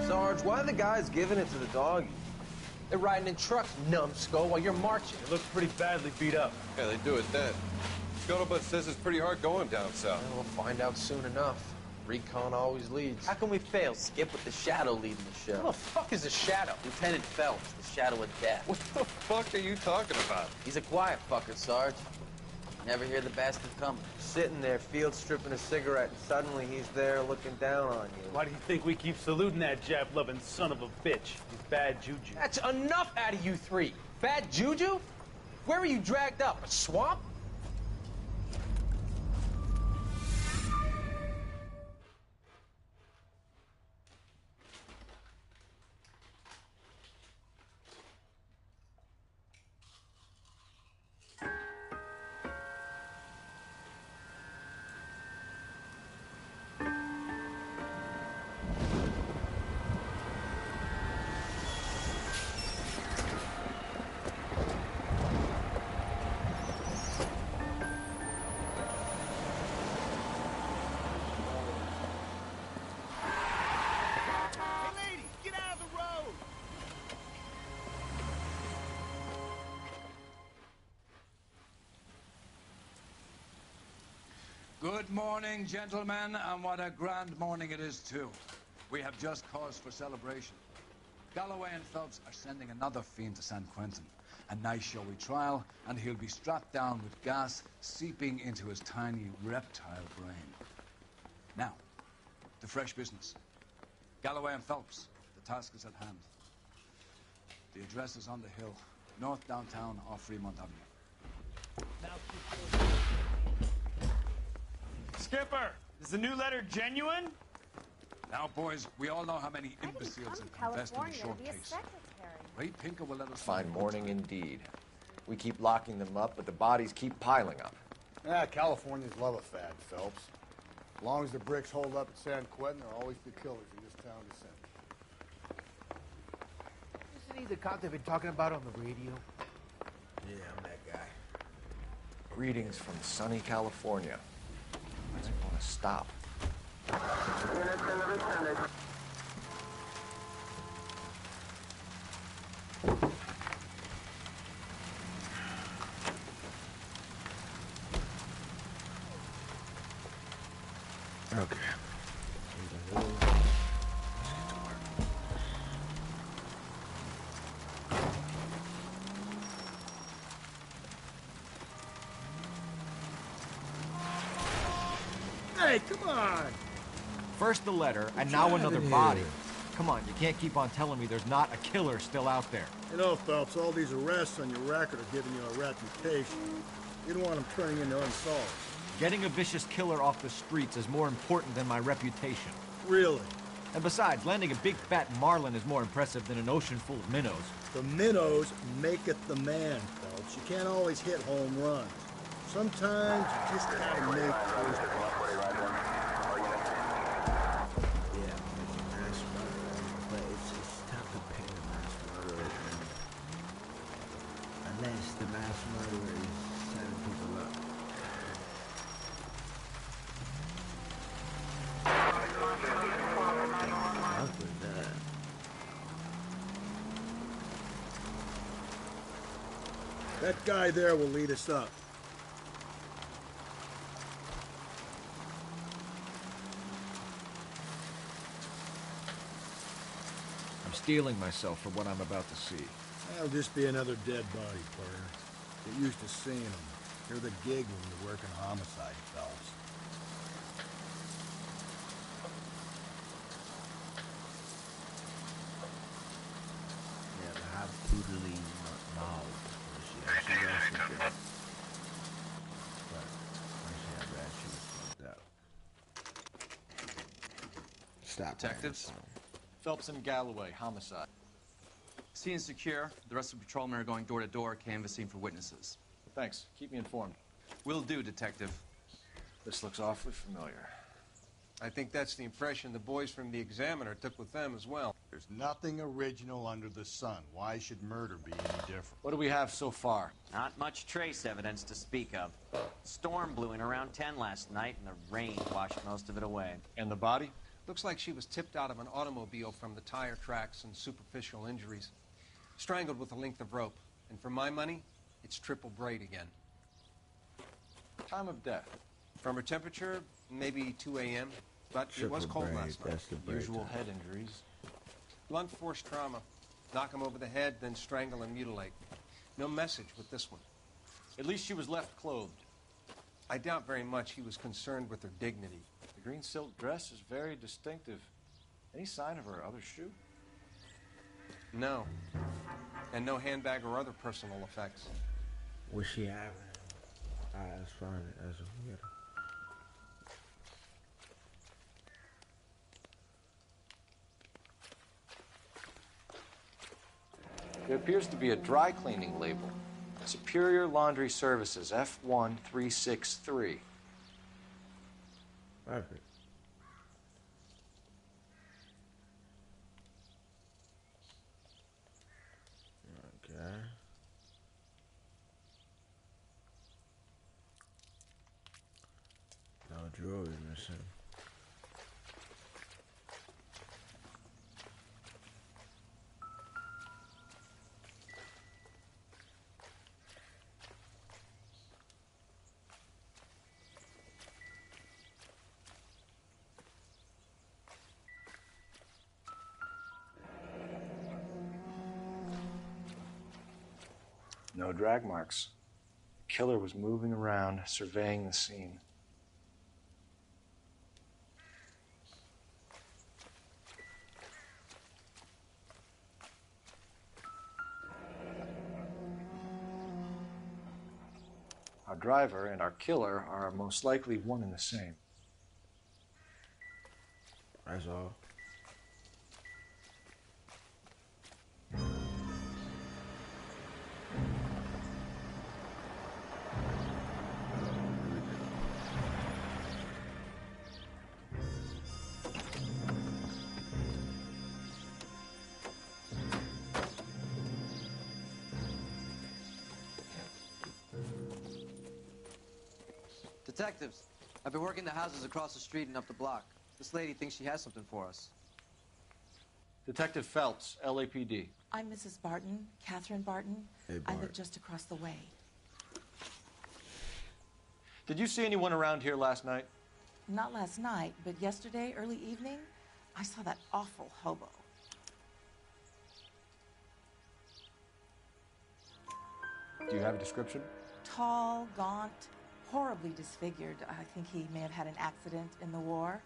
Sarge, why are the guys giving it to the doggy? They're riding in trucks, numbskull, while you're marching. They look pretty badly beat up. Yeah, they do it then. Scuttlebutt says it's pretty hard going down south. We'll find out soon enough. Recon always leads. How can we fail, Skip, with the Shadow leading the show? Who the fuck is the Shadow? Lieutenant Phelps, the Shadow of Death. What the fuck are you talking about? He's a quiet fucker, Sarge. Never hear the bastard coming. Sitting there, field stripping a cigarette, and suddenly he's there looking down on you. Why do you think we keep saluting that Jap-loving son of a bitch? He's bad juju. That's enough out of you three. Bad juju? Where were you dragged up? A swamp? Good morning, gentlemen, and what a grand morning it is, too. We have just cause for celebration. Galloway and Phelps are sending another fiend to San Quentin. A nice showy trial, and he'll be strapped down with gas seeping into his tiny reptile brain. Now, to fresh business. Galloway and Phelps, the task is at hand. The address is on the hill, north downtown off Fremont Avenue. Skipper, is the new letter genuine? Now, boys, we all know how many imbeciles have confessed in a short case. Ray Pinker will let us Fine morning indeed. We keep locking them up, but the bodies keep piling up. Yeah, Californians love a fad, Phelps. As long as the bricks hold up at San Quentin, there'll always be killers in this town to send. Isn't he the cop they've been talking about on the radio? Yeah, I'm that guy. Greetings from sunny California. Why does it want to stop? Okay. Hey, come on! First the letter, and now another body. Come on, you can't keep on telling me there's not a killer still out there. You know, Phelps, all these arrests on your record are giving you a reputation. You don't want them turning into unsolved. Getting a vicious killer off the streets is more important than my reputation. Really? And besides, landing a big fat marlin is more impressive than an ocean full of minnows. The minnows maketh the man, Phelps. You can't always hit home runs. Sometimes you just gotta make those plays. Yeah, it's a mass murderer, but it's tough to pin a mass murderer unless the mass murderer is setting people up. Fuck with that. That guy there will lead us up. I'm steeling myself for what I'm about to see. That'll just be another dead body, partner. Get used to seeing them. You're the gig when you work in homicide, Phelps. Yeah, but how brutally mauled was she? She actually did. But when she had red, she was fucked up. Stop. Detectives? Phelps and Galloway, homicide. Scene is secure. The rest of the patrolmen are going door to door, canvassing for witnesses. Thanks. Keep me informed. Will do, Detective. This looks awfully familiar. I think that's the impression the boys from the Examiner took with them as well. There's nothing original under the sun. Why should murder be any different? What do we have so far? Not much trace evidence to speak of. Storm blew in around 10 last night, and the rain washed most of it away. And the body? Looks like she was tipped out of an automobile from the tire tracks and superficial injuries. Strangled with a length of rope. And for my money, it's triple braid again. Time of death? From her temperature, maybe 2 a.m. But it was Triple cold braid, last night. that's the braid Usual time. head injuries. Blunt force trauma. Knock him over the head, then strangle and mutilate. No message with this one. At least she was left clothed. I doubt very much he was concerned with her dignity. The green silk dress is very distinctive. Any sign of her other shoe? No. And no handbag or other personal effects. Was she having? That's fine. That's weird. There appears to be a dry cleaning label. Superior Laundry Services, F1363. Perfect. Okay. No jewelry missing. No drag marks. The killer was moving around, surveying the scene. Our driver and our killer are most likely one and the same. That's all. Detectives, I've been working the houses across the street and up the block. This lady thinks she has something for us. Detective Phelps, LAPD. I'm Mrs. Barton, Catherine Barton. Hey, I Bart. live just across the way. Did you see anyone around here last night? Not last night, but yesterday, early evening, I saw that awful hobo. Do you have a description? Tall, gaunt, horribly disfigured. I think he may have had an accident in the war.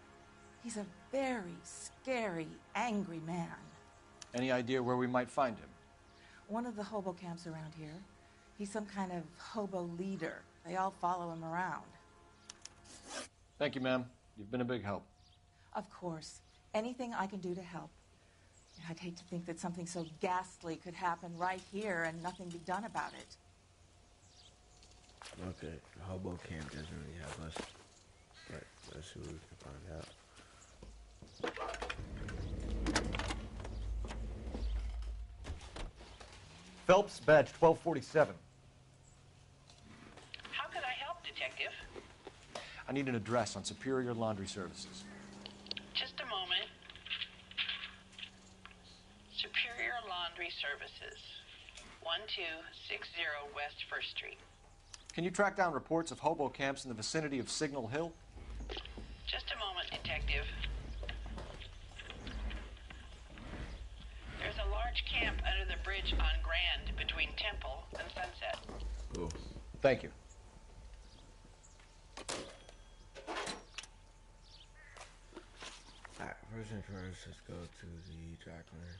He's a very scary, angry man. Any idea where we might find him? One of the hobo camps around here. He's some kind of hobo leader. They all follow him around. Thank you, ma'am. You've been a big help. Of course. Anything I can do to help. I'd hate to think that something so ghastly could happen right here and nothing be done about it. Okay, the hobo camp doesn't really have us. But let's see what we can find out. Phelps, badge 1247. How can I help, Detective? I need an address on Superior Laundry Services. Just a moment. Superior Laundry Services, 1260 West 1st Street. Can you track down reports of hobo camps in the vicinity of Signal Hill? Just a moment, Detective. There's a large camp under the bridge on Grand between Temple and Sunset. Cool. Thank you. Alright, first and first, let's go to the dry cleaner.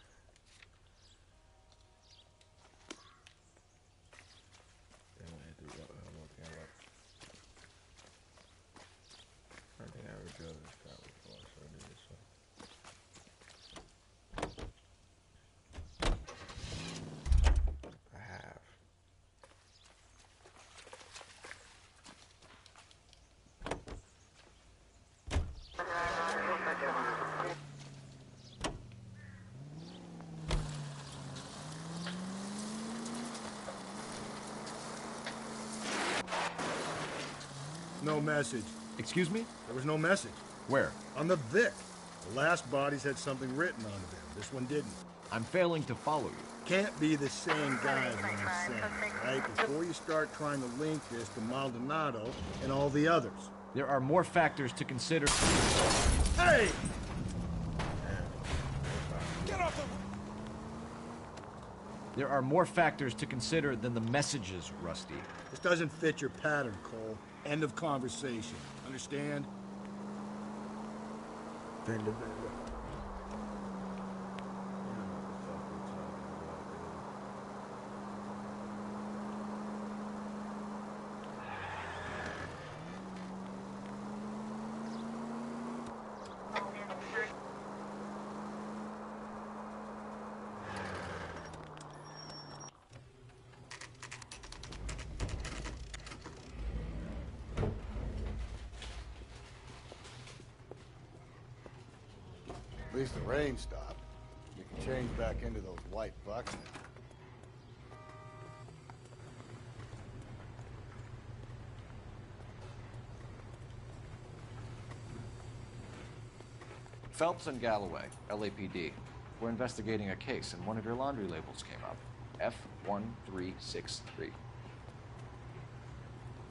Then we'll head to the hobo camp up. I don't think I ever drove this car before, so I'll do this one. I have. No message. Excuse me? There was no message. Where? On the Vic. The last bodies had something written onto them. This one didn't. I'm failing to follow you. Can't be the same guy as what I'm saying, right? Before you start trying to link this to Maldonado and all the others. There are more factors to consider. Hey! Get off the... There are more factors to consider than the messages, Rusty. This doesn't fit your pattern, Cole. End of conversation. Understand? Fender. At least the rain stopped. You can change back into those white bucks now. Phelps and Galloway, LAPD. We're investigating a case, and one of your laundry labels came up. F1363.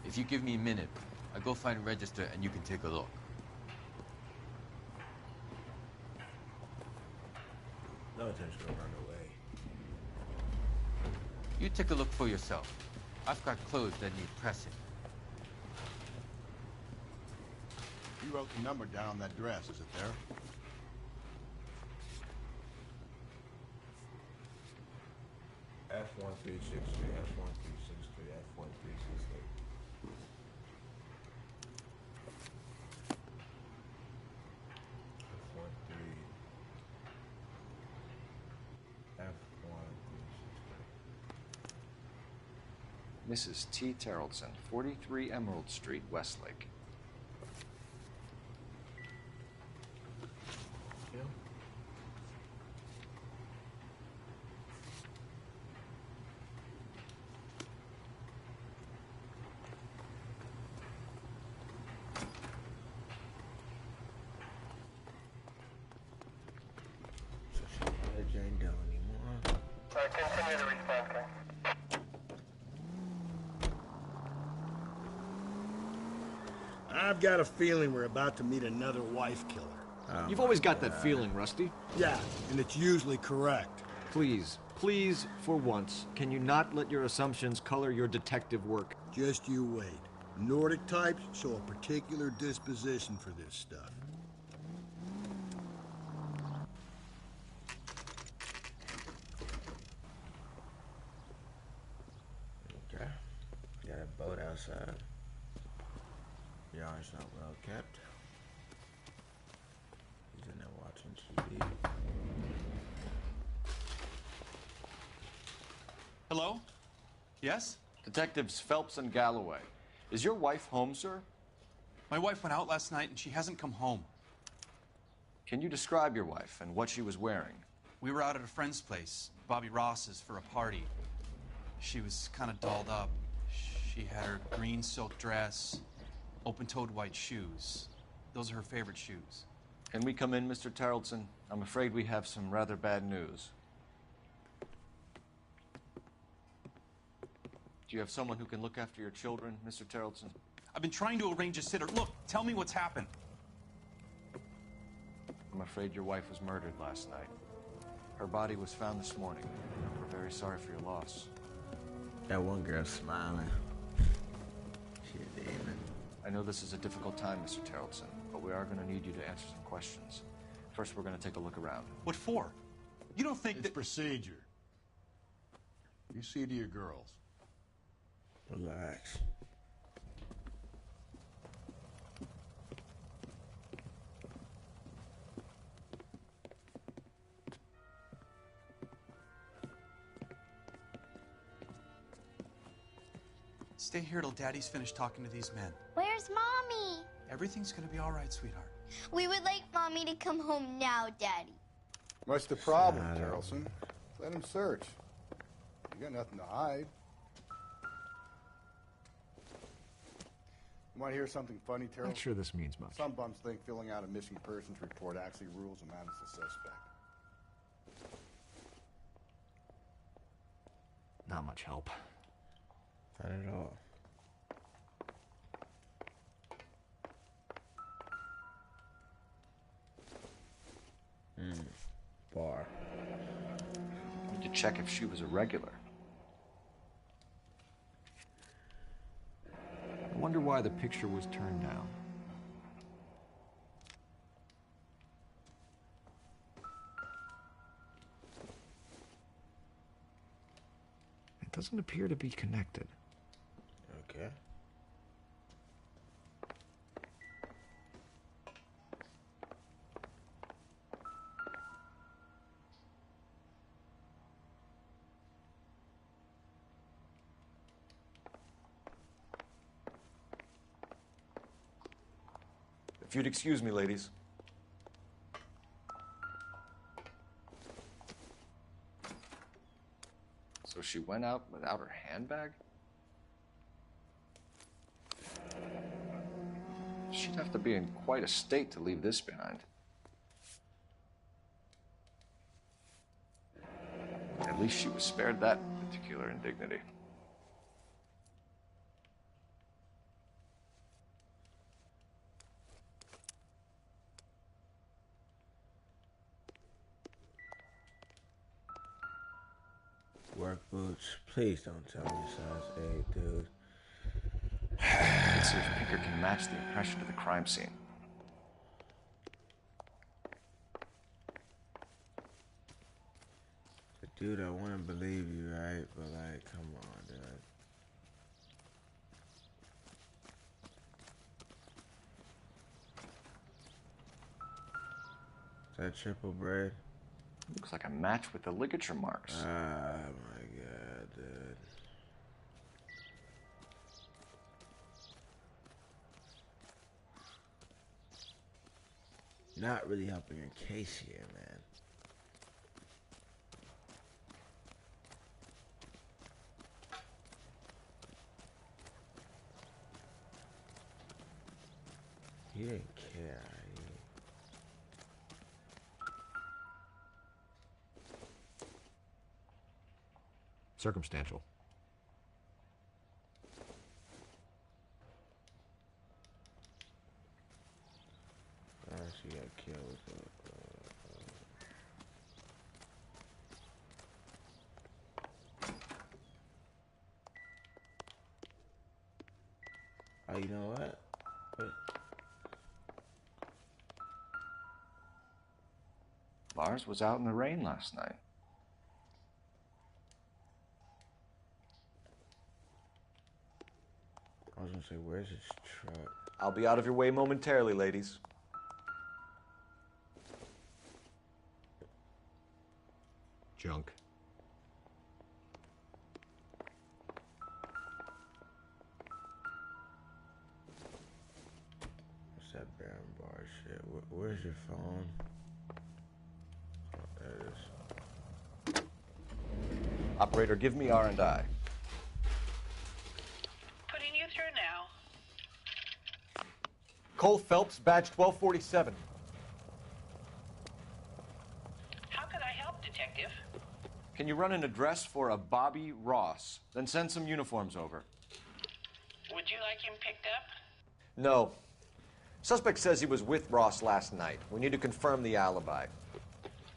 If you give me a minute, I'll go find a register and you can take a look. No attention to run away. You take a look for yourself. I've got clothes that need pressing. You wrote the number down on that dress, is it there? F1363, F1363, F1363. Mrs. T. Terrellson, 43 Emerald Street, Westlake. Jane Doe anymore. Continue the response, okay? I've got a feeling we're about to meet another wife killer. Oh You've always got that feeling, Rusty. Yeah, and it's usually correct. Please, please, for once, can you not let your assumptions color your detective work? Just you wait. Nordic types show a particular disposition for this stuff. Okay. Got a boat outside. Yard's not well kept. He's in there watching TV. Hello? Yes? Detectives Phelps and Galloway. Is your wife home, sir? My wife went out last night and she hasn't come home. Can you describe your wife and what she was wearing? We were out at a friend's place, Bobby Ross's, for a party. She was kind of dolled up. She had her green silk dress, open-toed white shoes. Those are her favorite shoes. Can we come in, Mr. Tarleton? I'm afraid we have some rather bad news. Do you have someone who can look after your children, Mr. Tarleton? I've been trying to arrange a sitter. Look, tell me what's happened. I'm afraid your wife was murdered last night. Her body was found this morning. We're very sorry for your loss. That one girl smiling. She a demon. I know this is a difficult time, Mr. Tarleton, but we are going to need you to answer some questions. First, we're going to take a look around. What for? You don't think It's procedure. You see to your girls. Relax. Stay here till Daddy's finished talking to these men. Where's Mommy? Everything's gonna be all right, sweetheart. We would like Mommy to come home now, Daddy. What's the problem, Tarleton? Let him search. You got nothing to hide. You want to hear something funny, Tarleton? Not sure this means much. Some bums think filling out a missing persons report actually rules them out as a suspect. Not much help. Not at all. Bar. Need to check if she was a regular. I wonder why the picture was turned down. It doesn't appear to be connected. Okay. If you'd excuse me, ladies. So she went out without her handbag? She'd have to be in quite a state to leave this behind. At least she was spared that particular indignity. Work boots. Please don't tell me size 8, dude. Let's see if Pinker can match the impression of the crime scene. Dude, I want to believe you, right? But, like, come on, dude. Is that triple bread? Looks like a match with the ligature marks. Ah, my God, dude. Not really helping your case here, man. He didn't care. Circumstantial. She got killed. Oh, you know what? Lars was out in the rain last night. I was gonna say, where's his truck? I'll be out of your way momentarily, ladies. Junk. What's that Baron Bar shit? Where's your phone? Oh, there it is. Operator, give me R&I. Putting you through now. Cole Phelps, badge 1247. How can I help, Detective? Can you run an address for a Bobby Ross? Then send some uniforms over. Would you like him picked up? No. Suspect says he was with Ross last night. We need to confirm the alibi.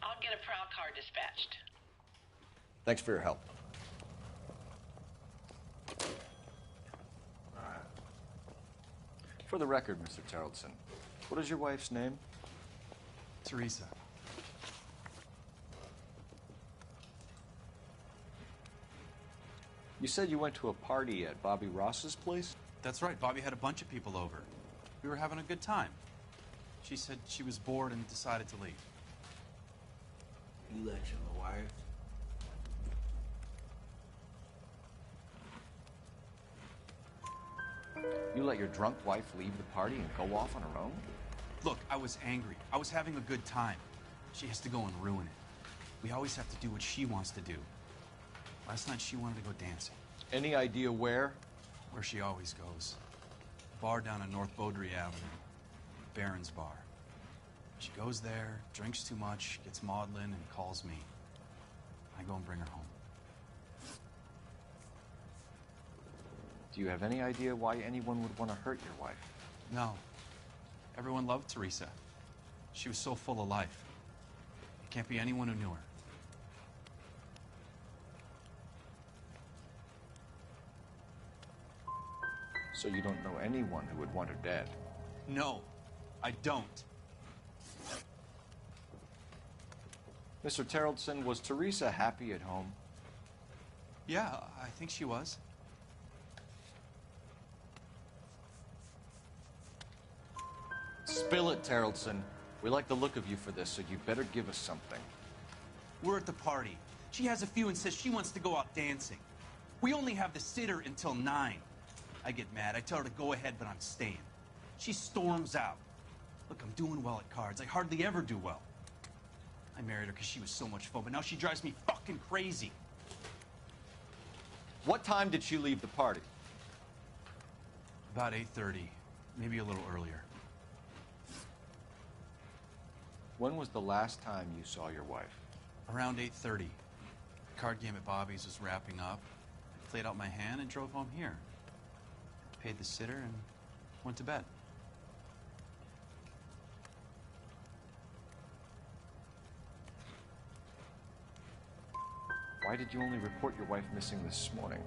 I'll get a prowl car dispatched. Thanks for your help. For the record, Mr. Terrelson, what is your wife's name? Teresa. You said you went to a party at Bobby Ross's place? That's right. Bobby had a bunch of people over. We were having a good time. She said she was bored and decided to leave. You let your wife? You let your drunk wife leave the party and go off on her own? Look, I was angry. I was having a good time. She has to go and ruin it. We always have to do what she wants to do. Last night she wanted to go dancing. Any idea where? Where she always goes. Bar down on North Beaudry Avenue. Baron's Bar. She goes there, drinks too much, gets maudlin, and calls me. I go and bring her home. Do you have any idea why anyone would want to hurt your wife? No. Everyone loved Teresa. She was so full of life. It can't be anyone who knew her. So you don't know anyone who would want her dead? No, I don't. Mr. Terrelson, was Teresa happy at home? Yeah, I think she was. Spill it, Terrelson. We like the look of you for this, so you better give us something. We're at the party. She has a few and says she wants to go out dancing. We only have the sitter until 9. I get mad. I tell her to go ahead, but I'm staying. She storms out. Look, I'm doing well at cards. I hardly ever do well. I married her because she was so much fun, but now she drives me fucking crazy. What time did she leave the party? About 8:30, maybe a little earlier. When was the last time you saw your wife? Around 8:30. The card game at Bobby's was wrapping up. I played out my hand and drove home here. Paid the sitter and went to bed. Why did you only report your wife missing this morning?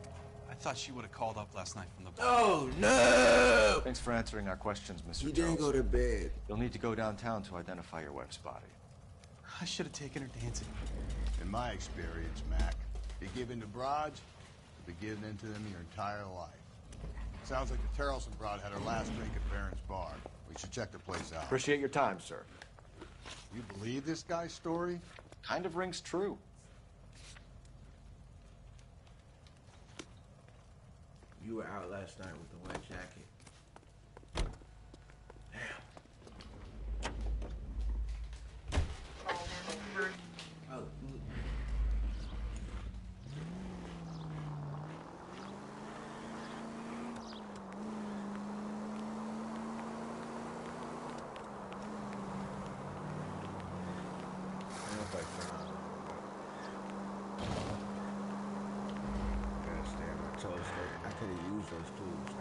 I thought she would have called up last night from the bar. Oh, no! Thanks for answering our questions, Mr. You didn't go to bed. You'll need to go downtown to identify your wife's body. I should have taken her dancing. In my experience, Mac, you give in to broads, you'll be giving in to them your entire life. Sounds like the Terrelson broad had her last drink at Baron's Bar. We should check the place out. Appreciate your time, sir. You believe this guy's story? Kind of rings true. You were out last night with the wet jacket. Damn. could have used those tools.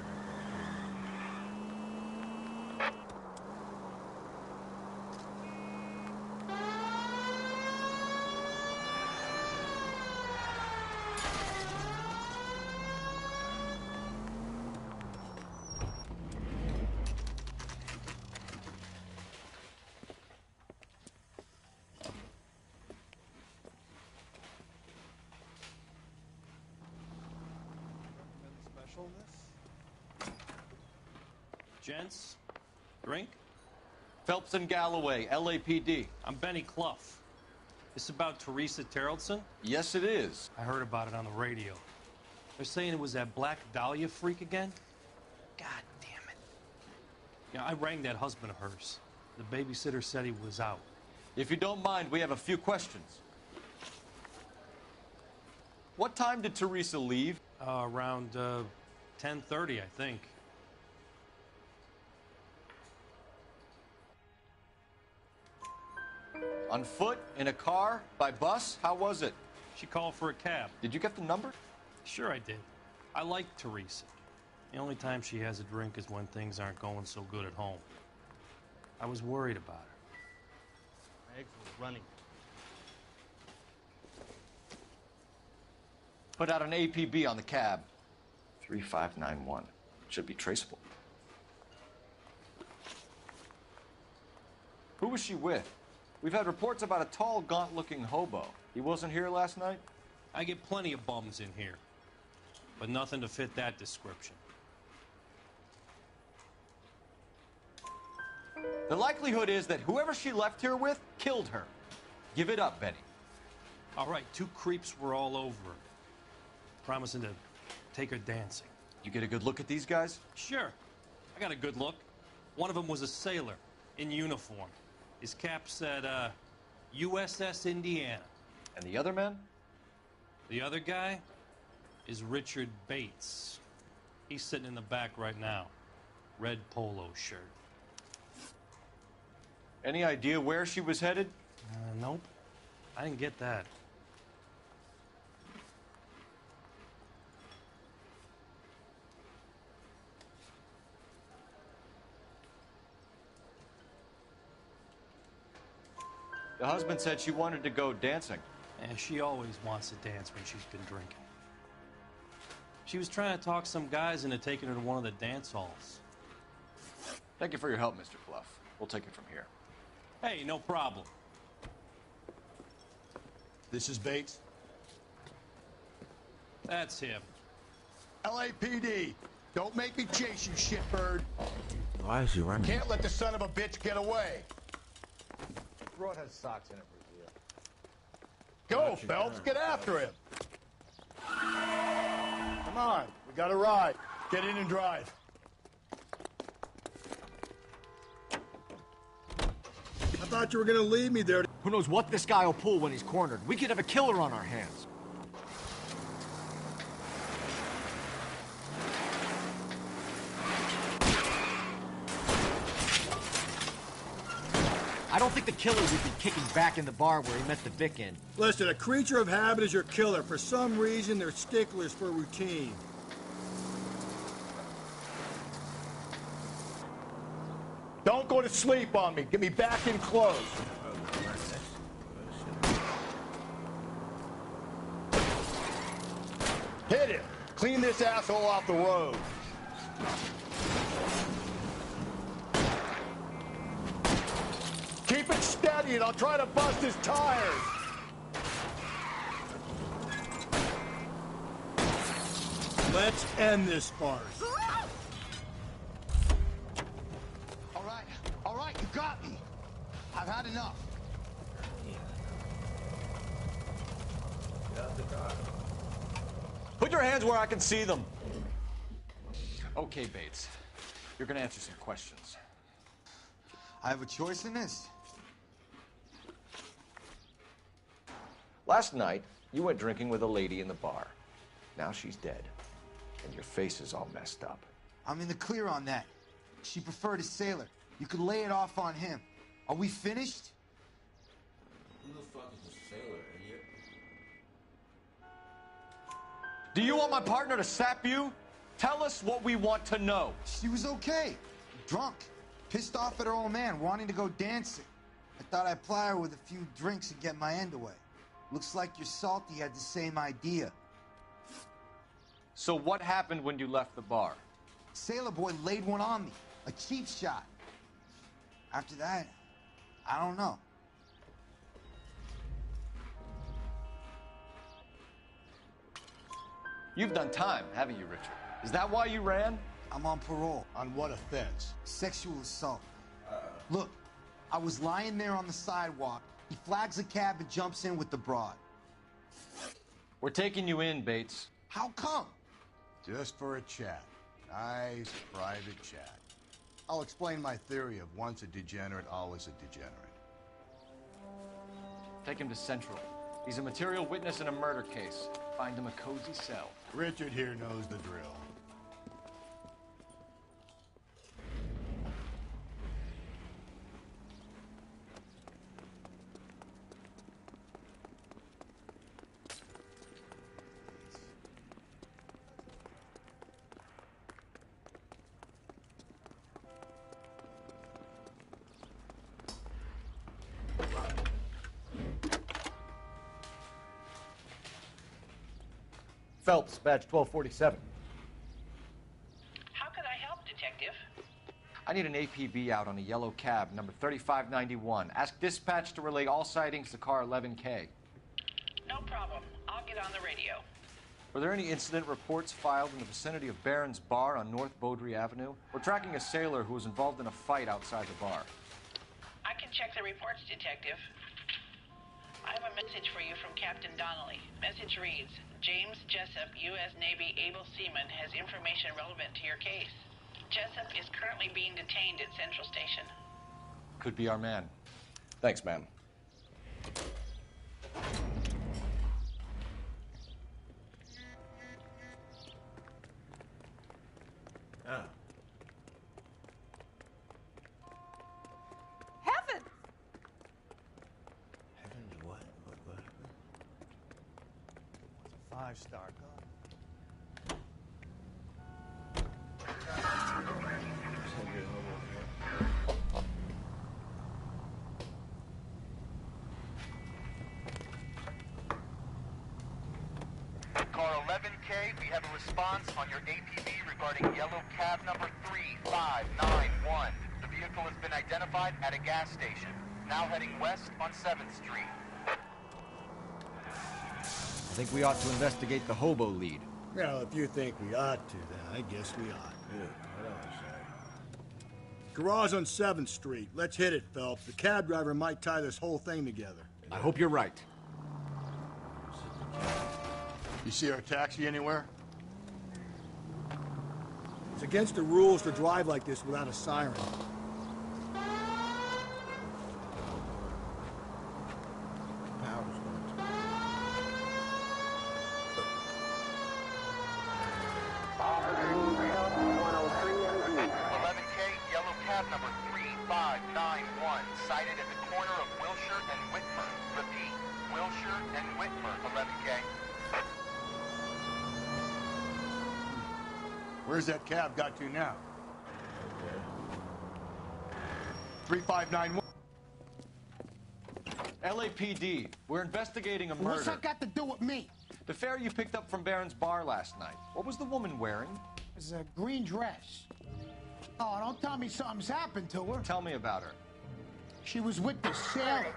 Gents, drink? Phelps and Galloway, LAPD. I'm Benny Clough. This about Teresa Terrellson? Yes, it is. I heard about it on the radio. They're saying it was that Black Dahlia freak again? God damn it. Yeah, I rang that husband of hers. The babysitter said he was out. If you don't mind, we have a few questions. What time did Teresa leave? Around 10:30, I think. On foot? In a car? By bus? How was it? She called for a cab. Did you get the number? Sure I did. I like Teresa. The only time she has a drink is when things aren't going so good at home. I was worried about her. My eggs were running. Put out an APB on the cab. 3591. Should be traceable. Who was she with? We've had reports about a tall, gaunt-looking hobo. He wasn't here last night? I get plenty of bums in here, but nothing to fit that description. The likelihood is that whoever she left here with killed her. Give it up, Benny. All right, 2 creeps were all over her, promising to take her dancing. You get a good look at these guys? Sure. I got a good look. One of them was a sailor in uniform. His cap said, USS Indiana. And the other man? The other guy is Richard Bates. He's sitting in the back right now. Red polo shirt. Any idea where she was headed? Nope. I didn't get that. The husband said she wanted to go dancing. And she always wants to dance when she's been drinking. She was trying to talk some guys into taking her to one of the dance halls. Thank you for your help, Mr. Clough. We'll take it from here. Hey, no problem. This is Bates. That's him. LAPD, don't make me chase you, shitbird. Why is he running? Can't let the son of a bitch get away. Broad has socks in it for you. Go, Phelps, get after him. Come on, we got a ride. Get in and drive. I thought you were gonna leave me there. Who knows what this guy will pull when he's cornered? We could have a killer on our hands. I don't think the killer would be kicking back in the bar where he met the Vic in. Listen, a creature of habit is your killer. For some reason, they're sticklers for routine. Don't go to sleep on me. Get me back in close. Hit him. Clean this asshole off the road. Keep it steady and I'll try to bust his tires. Let's end this farce. All right, you got me. I've had enough. Put your hands where I can see them. Okay, Bates. You're gonna answer some questions. I have a choice in this. Last night, you went drinking with a lady in the bar. Now she's dead, and your face is all messed up. I'm in the clear on that. She preferred a sailor. You could lay it off on him. Are we finished? Who the fuck is a sailor, idiot? Do you want my partner to sap you? Tell us what we want to know. She was okay. Drunk. Pissed off at her old man, wanting to go dancing. I thought I'd ply her with a few drinks and get my end away. Looks like your Salty had the same idea. So what happened when you left the bar? Sailor boy laid one on me. A cheap shot. After that, I don't know. You've done time, haven't you, Richard? Is that why you ran? I'm on parole. On what offense? Sexual assault. Look, I was lying there on the sidewalk. He flags a cab and jumps in with the broad. We're taking you in, Bates. How come? Just for a chat. Nice, private chat. I'll explain my theory of once a degenerate, always a degenerate. Take him to Central. He's a material witness in a murder case. Find him a cozy cell. Richard here knows the drill. Phelps, badge 1247. How could I help, Detective? I need an APB out on a yellow cab, number 3591. Ask dispatch to relay all sightings to car 11K. No problem. I'll get on the radio. Were there any incident reports filed in the vicinity of Barron's Bar on North Beaudry Avenue? We're tracking a sailor who was involved in a fight outside the bar. I can check the reports, Detective. I have a message for you from Captain Donnelly. Message reads, James Jessup, U.S. Navy able seaman, has information relevant to your case. Jessup is currently being detained at Central Station. Could be our man. Thanks, ma'am. Oh. Heaven! Heaven's what? What happened? It's a 5-star gun. Car 11K, we have a response on your APB regarding yellow cab number 3591. The vehicle has been identified at a gas station, now heading west on 7th Street. I think we ought to investigate the hobo lead. Well, if you think we ought to, then I guess we ought. Garage on 7th Street. Let's hit it, Phelps. The cab driver might tie this whole thing together. I hope you're right. You see our taxi anywhere? It's against the rules to drive like this without a siren. Number 3591, sighted at the corner of Wilshire and Whitmer. Repeat, Wilshire and Whitmer, 11K. Where's that cab got to now? 3591. LAPD, we're investigating a murder. What's that got to do with me? The fare you picked up from Barron's Bar last night. What was the woman wearing? It's a green dress. Oh, don't tell me something's happened to her. Tell me about her. She was with the sailor.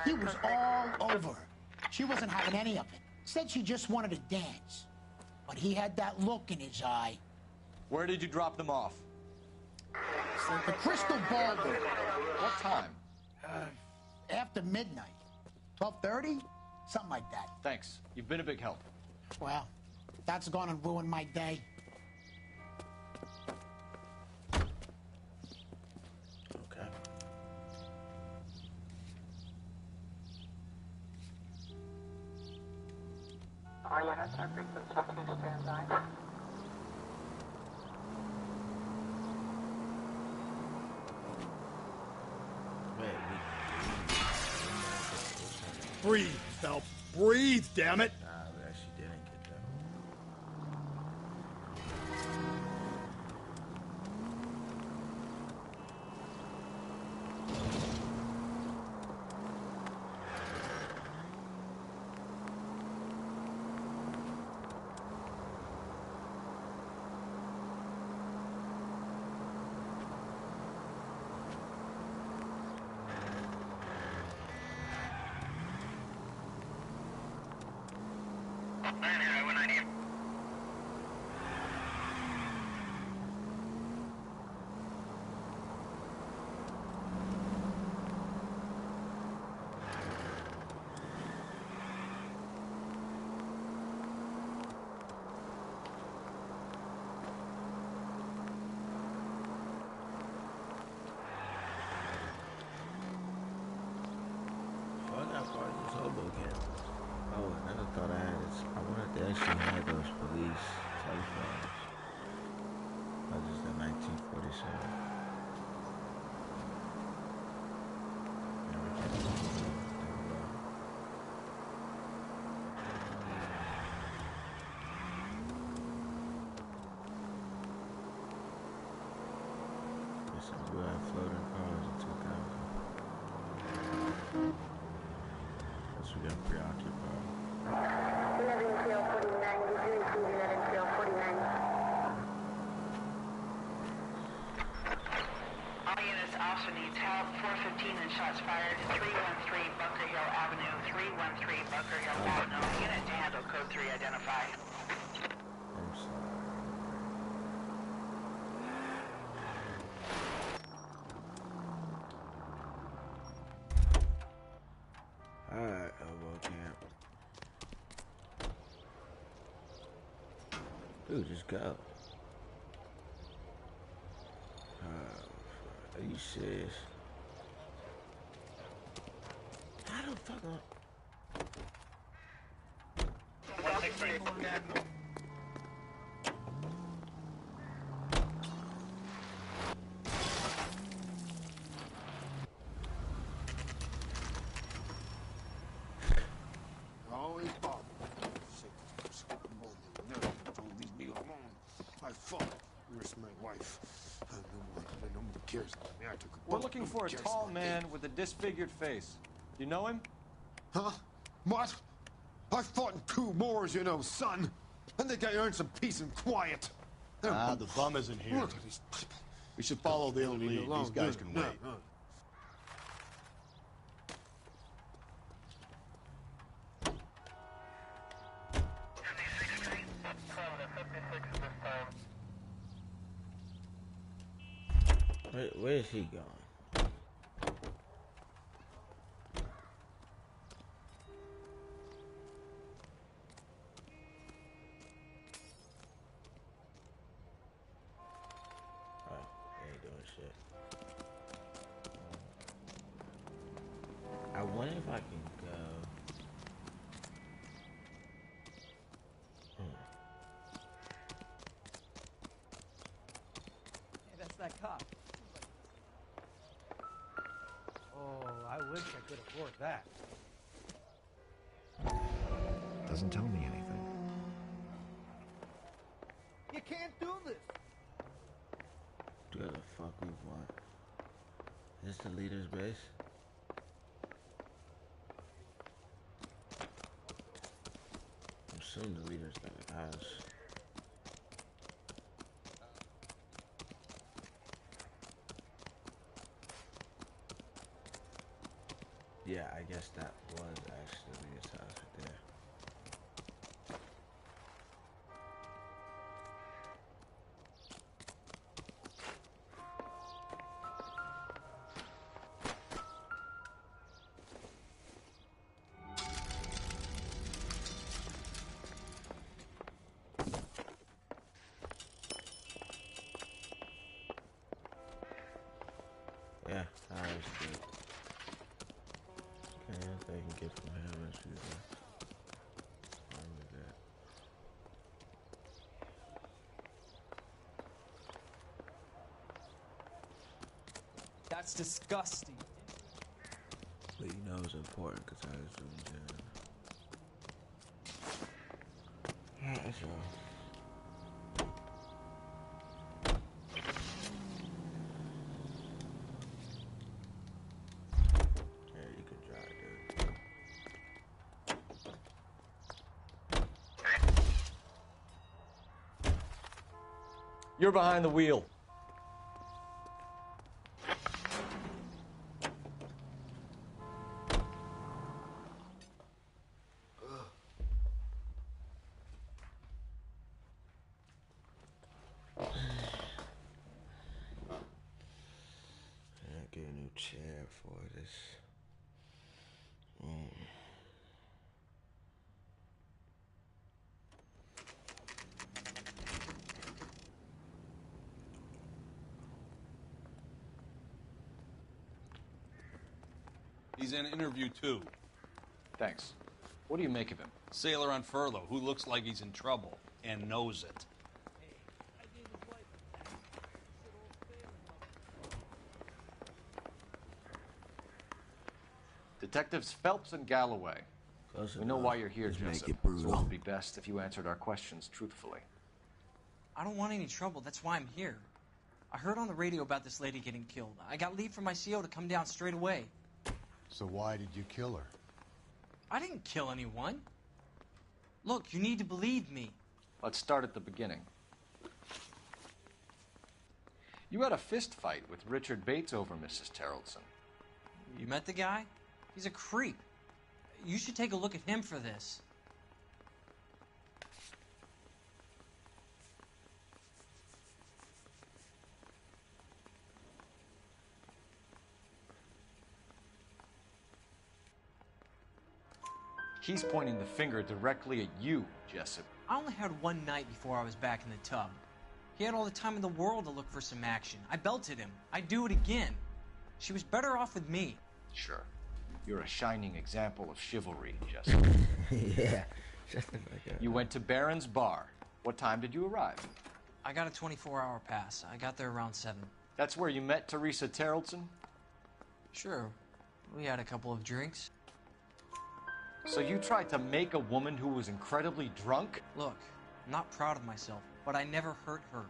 He was all over her. She wasn't having any of it. Said she just wanted to dance. But he had that look in his eye. Where did you drop them off? The Crystal Ballroom. What time? After midnight. 12:30? Something like that. Thanks. You've been a big help. Well, that's gonna ruin my day. Okay. All units are frequency 2 standby. Breathe, Phelps. Breathe, damn it. Nah, but she didn't get that. Oh, another thought I had is I wanted to actually have those police telephones. That is the 1947. Never came to them. Yes, I do have floating cars in 2000. Plus we got preoccupied. 11 tail 49, did you receive 11 tail 49? All units, officer needs help. 415 and shots fired. 313 Bunker Hill Avenue. 313 Bunker Hill Avenue. Unit to handle code 3 identified. I'm sorry. Alright, elbow camp. Dude, just go. Are you serious? How the fuck up? Always bother. Don't leave me alone. I fought. Where's my wife? No one cares about me. I took a We're looking for a tall man with a disfigured face. You know him? Huh? What? I fought in 2 wars, you know, son. I think I earned some peace and quiet. The bum isn't here. Look at these people. We should follow the lead. These guys can wait. Where is he going? I wonder if I can go. Hey, that's that cop. Oh, I wish I could afford that. Doesn't tell me anything. You can't do this. Do the fuck we want? Is this the leader's base? I'm assuming the leader's got a house. Yeah, I guess that was actually the leader's house right there. Yeah, I understood. Okay, if they can get from him, that's usually fine with that. That's disgusting. But you know it's important because I zoomed in. Alright, that's all. You're behind the wheel. chair for this. He's in interview 2. Thanks. What do you make of him? Sailor on furlough who looks like he's in trouble and knows it. Detectives Phelps and Galloway. We know why you're here, Jessup. So it would be best if you answered our questions truthfully. I don't want any trouble. That's why I'm here. I heard on the radio about this lady getting killed. I got leave from my CO to come down straight away. So why did you kill her? I didn't kill anyone. Look, you need to believe me. Let's start at the beginning. You had a fist fight with Richard Bates over Mrs. Terrellson. You met the guy? He's a creep. You should take a look at him for this. He's pointing the finger directly at you, Jessup. I only had one night before I was back in the tub. He had all the time in the world to look for some action. I belted him. I'd do it again. She was better off with me. Sure. You're a shining example of chivalry, Jessup. Yeah. You went to Barron's Bar. What time did you arrive? I got a 24-hour pass. I got there around 7. That's where you met Teresa Terrellson? Sure. We had a couple of drinks. So you tried to make a woman who was incredibly drunk? Look, I'm not proud of myself, but I never hurt her.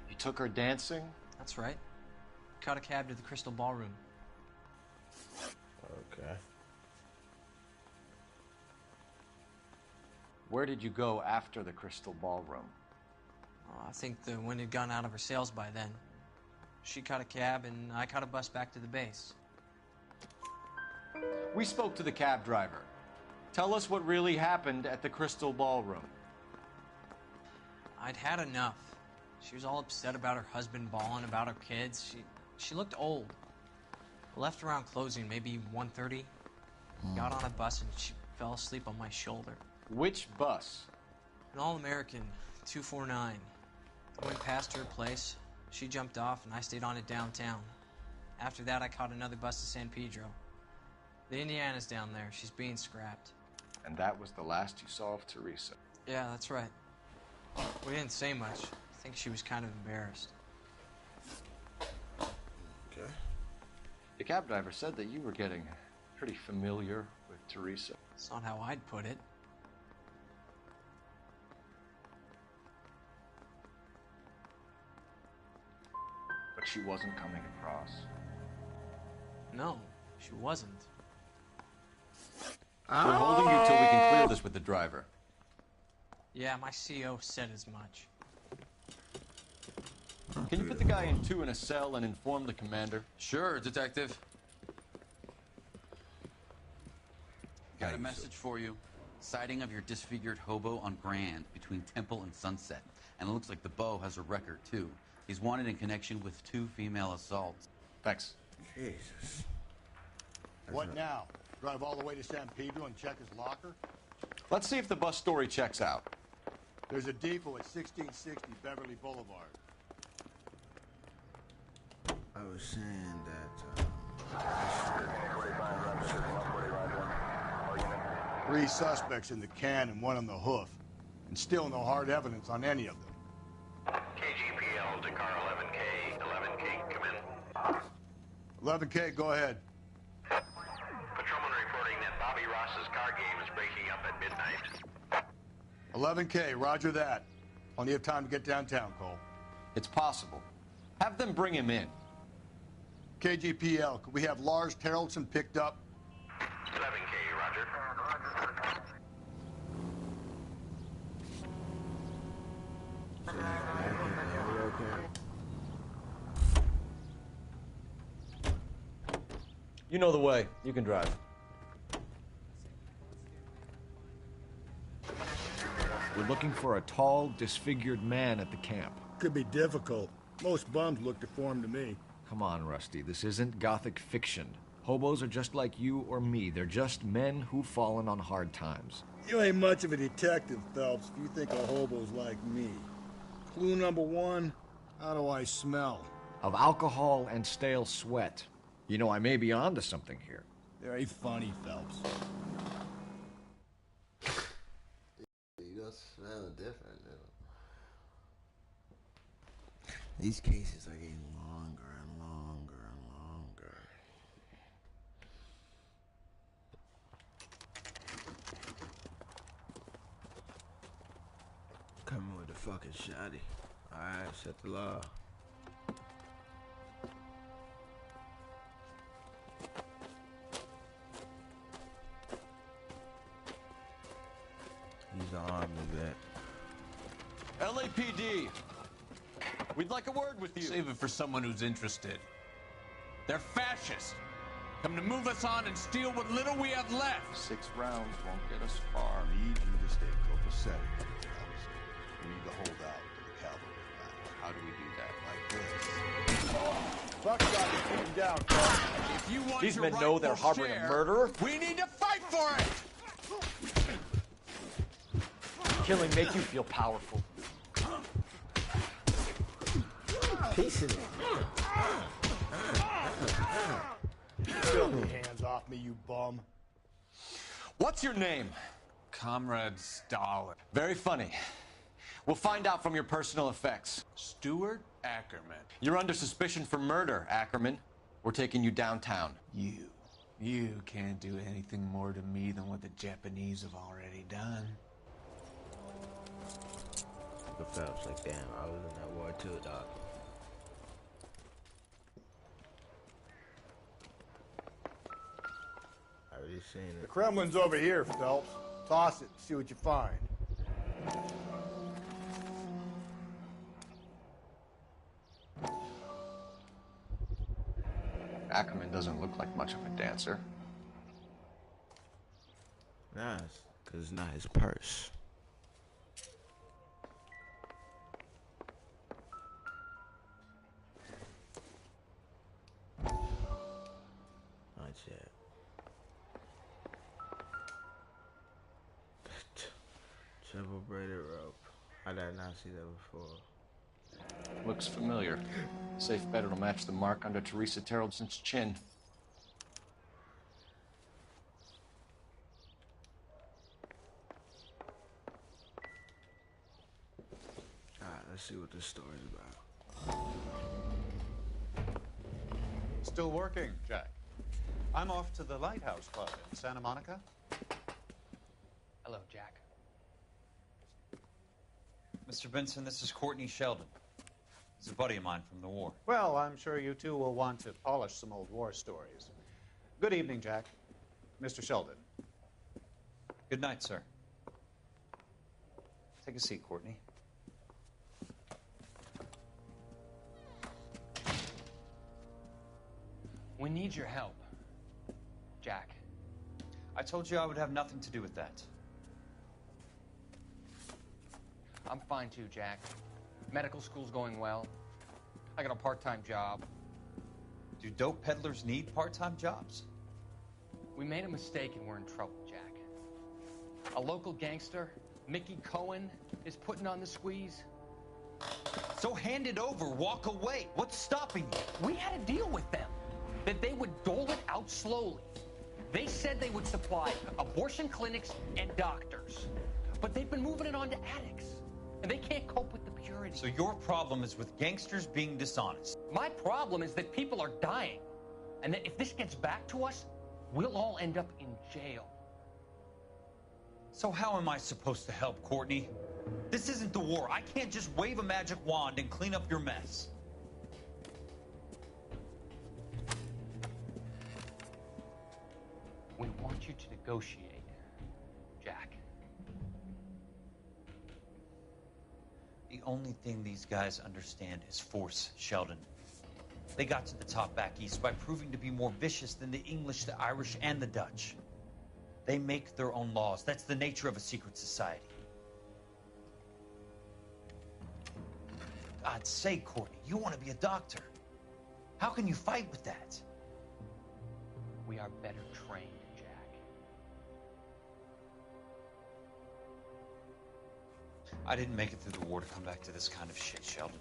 You took her dancing? That's right. Caught a cab to the Crystal Ballroom. Okay. Where did you go after the Crystal Ballroom? I think the wind had gone out of her sails by then. She caught a cab, and I caught a bus back to the base. We spoke to the cab driver. Tell us what really happened at the Crystal Ballroom. I'd had enough. She was all upset about her husband bawling about her kids. She looked old. I left around closing, maybe 1:30. Got on a bus and she fell asleep on my shoulder. Which bus? An All-American 249. I went past her place. She jumped off and I stayed on it downtown. After that, I caught another bus to San Pedro. The Indiana's down there. She's being scrapped. And that was the last you saw of Teresa? Yeah, that's right. We didn't say much. I think she was kind of embarrassed. Okay. The cab driver said that you were getting pretty familiar with Teresa. It's not how I'd put it. But she wasn't coming across. No, she wasn't. We're holding you till we can clear this with the driver. Yeah, my CO said as much. Can you put the guy in 2 in a cell and inform the commander? Sure, Detective. Got a message for you. Sighting of your disfigured hobo on Grand between Temple and Sunset. And it looks like the Beau has a record, too. He's wanted in connection with 2 female assaults. Thanks. Jesus. What now? Drive all the way to San Pedro and check his locker? Let's see if the bus story checks out. There's a depot at 1660 Beverly Boulevard. I was saying that. 3 suspects in the can and 1 on the hoof. And still no hard evidence on any of them. KGPL to car 11K. 11K, come in. 11K, go ahead. Patrolman reporting that Bobby Ross's car game is breaking up at midnight. 11K, roger that. Plenty of time to get downtown, Cole. It's possible. Have them bring him in. KGPL, could we have Lars Terrellson picked up? 11K, roger. You know the way. You can drive. We're looking for a tall, disfigured man at the camp. Could be difficult. Most bums look deformed to me. Come on, Rusty. This isn't gothic fiction. Hobos are just like you or me. They're just men who've fallen on hard times. You ain't much of a detective, Phelps, if you think a hobo's like me. Clue number one, how do I smell? Of alcohol and stale sweat. You know, I may be onto something here. Very funny, Phelps. You don't smell different, though. These cases are getting longer and longer and longer. Coming with the fucking shotty. Alright, set the law. He's armed with that. LAPD, we'd like a word with you. Save it for someone who's interested. They're fascists. Come to move us on and steal what little we have left. 6 rounds won't get us far. I need you to stay copacetic, Phelps. We need to hold out to the cavalry match. How do we do that? Like this. Buck got you beaten down, Buck. If you want These your men know they're rightful harboring share, a murderer? we need to fight for it! Killing make you feel powerful. Piece of it. Filthy hands off me, you bum. What's your name? Comrade Stalin. Very funny. We'll find out from your personal effects. Stuart Ackerman. You're under suspicion for murder, Ackerman. We're taking you downtown. You can't do anything more to me than what the Japanese have already done. Look at Phelps like, damn, I was in that war too, dog. I already seen it. The Kremlin's over here, Phelps. Toss it, see what you find. Ackerman doesn't look like much of a dancer. Nah, it's 'cause it's not his purse. Not yet. Triple braided rope. I did not see that before. Looks familiar. Safe bet it'll match the mark under Teresa Terrelson's chin. Alright, let's see what this story's about. Still working, Jack. I'm off to the Lighthouse Club in Santa Monica. Hello, Jack. Mr. Benson, this is Courtney Sheldon. He's a buddy of mine from the war. Well, I'm sure you two will want to polish some old war stories. Good evening, Jack. Mr. Sheldon. Good night, sir. Take a seat, Courtney. We need your help, Jack. I told you I would have nothing to do with that. I'm fine too, Jack. Medical school's going well. I got a part-time job. Do dope peddlers need part-time jobs? We made a mistake and we're in trouble, Jack. A local gangster, Mickey Cohen, is putting on the squeeze. So hand it over, walk away. What's stopping you? We had a deal with them that they would dole it out slowly. They said they would supply abortion clinics and doctors, but they've been moving it on to addicts, and they can't cope with the purity. So your problem is with gangsters being dishonest. My problem is that people are dying, and that if this gets back to us, we'll all end up in jail. So how am I supposed to help, Courtney? This isn't the war. I can't just wave a magic wand and clean up your mess. We want you to negotiate, Jack. The only thing these guys understand is force, Sheldon. They got to the top back east by proving to be more vicious than the English, the Irish, and the Dutch. They make their own laws. That's the nature of a secret society. For God's sake, Courtney, you want to be a doctor. How can you fight with that? We are better trained, Jack. I didn't make it through the war to come back to this kind of shit, Sheldon.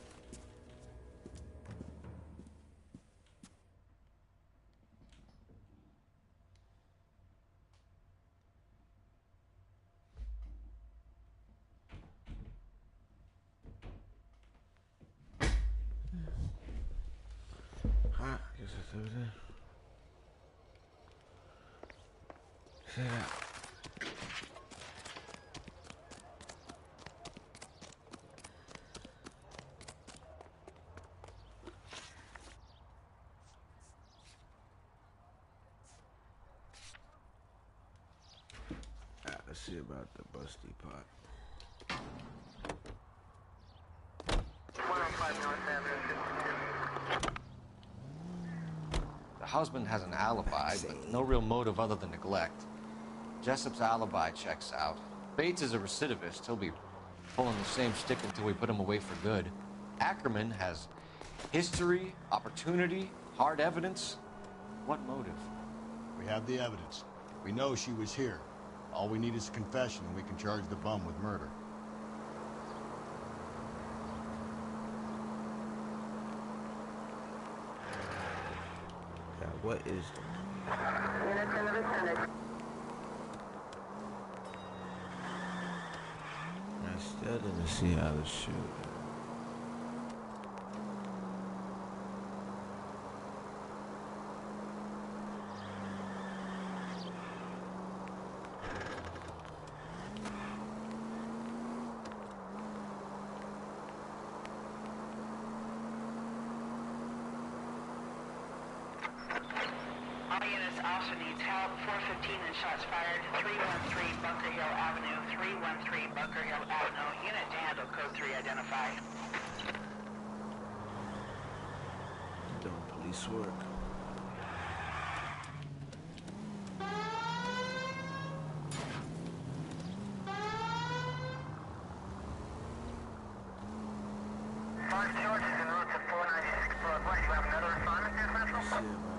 I guess that's everything. Sit out. Let's see about the busty pot. 105 North Avenue. The husband has an alibi, but no real motive other than neglect. Jessup's alibi checks out. Bates is a recidivist. He'll be pulling the same stick until we put him away for good. Ackerman has history, opportunity, hard evidence. What motive? We have the evidence. We know she was here. All we need is a confession, and we can charge the bum with murder. Yeah, what is Units in the vicinity. I still didn't see how to shoot. All units also needs help. 415 and shots fired. 313 Bunker Hill Avenue. 313 Bunker Hill Avenue. Unit to handle code 3 identified. Doing police work. Mark George is en route to 496 Broadway. You have another assignment here, Central?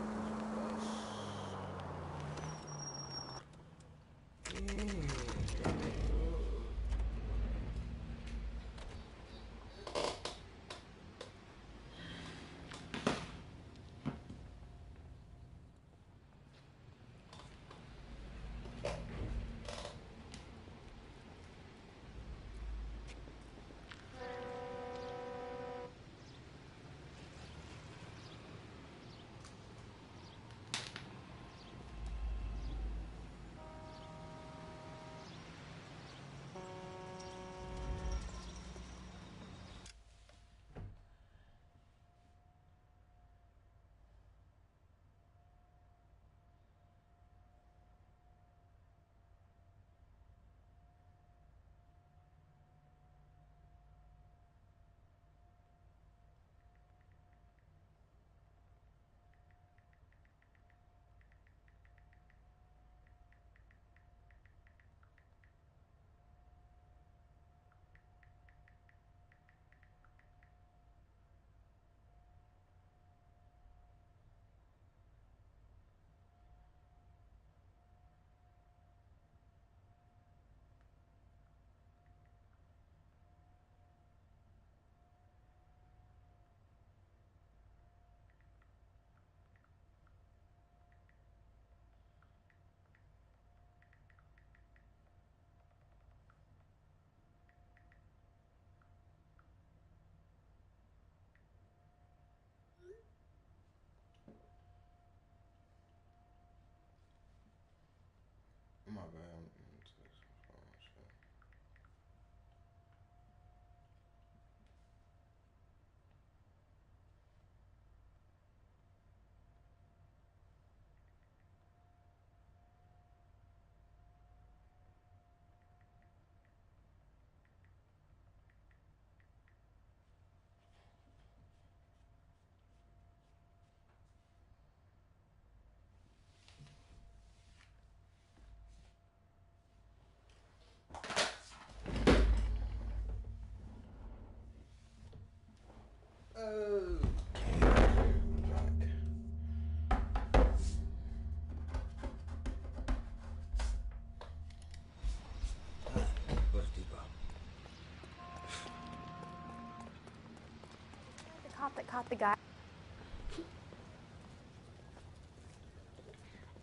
caught the guy.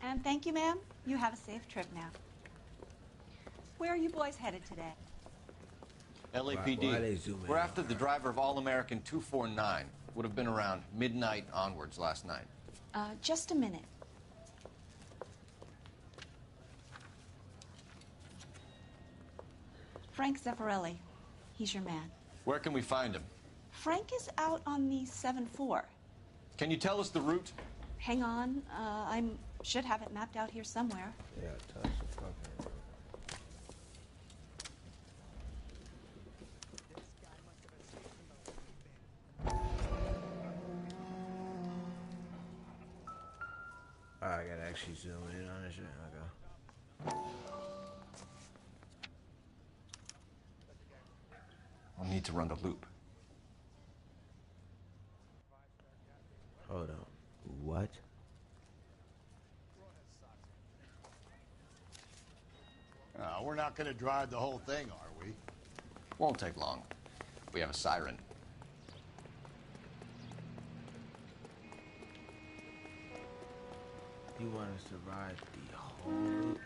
And thank you, ma'am. You have a safe trip now. Where are you boys headed today? LAPD. Why they zooming We're in after the driver of All-American 249. Would have been around midnight onwards last night. Just a minute. Frank Zeffirelli. He's your man. Where can we find him? Frank is out on the 7-4. Can you tell us the route? Hang on. I should have it mapped out here somewhere. Yeah, touch the fucking. I gotta actually zoom in on this shit. Okay. I'll need to run the loop. Hold on. What? We're not going to drive the whole thing, are we? Won't take long. We have a siren. You want us to ride the whole loop?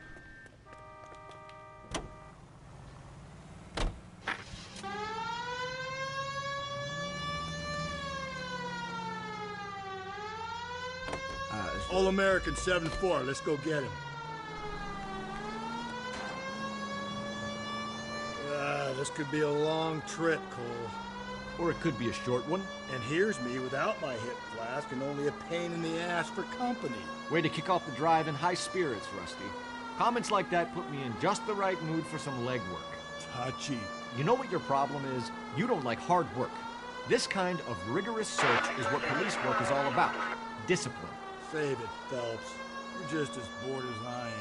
All American 7-4. Let's go get him. This could be a long trip, Cole. Or it could be a short one. And here's me without my hip flask and only a pain in the ass for company. Way to kick off the drive in high spirits, Rusty. Comments like that put me in just the right mood for some legwork. Touchy. You know what your problem is? You don't like hard work. This kind of rigorous search is what police work is all about. Discipline. Save it, Phelps. You're just as bored as I am.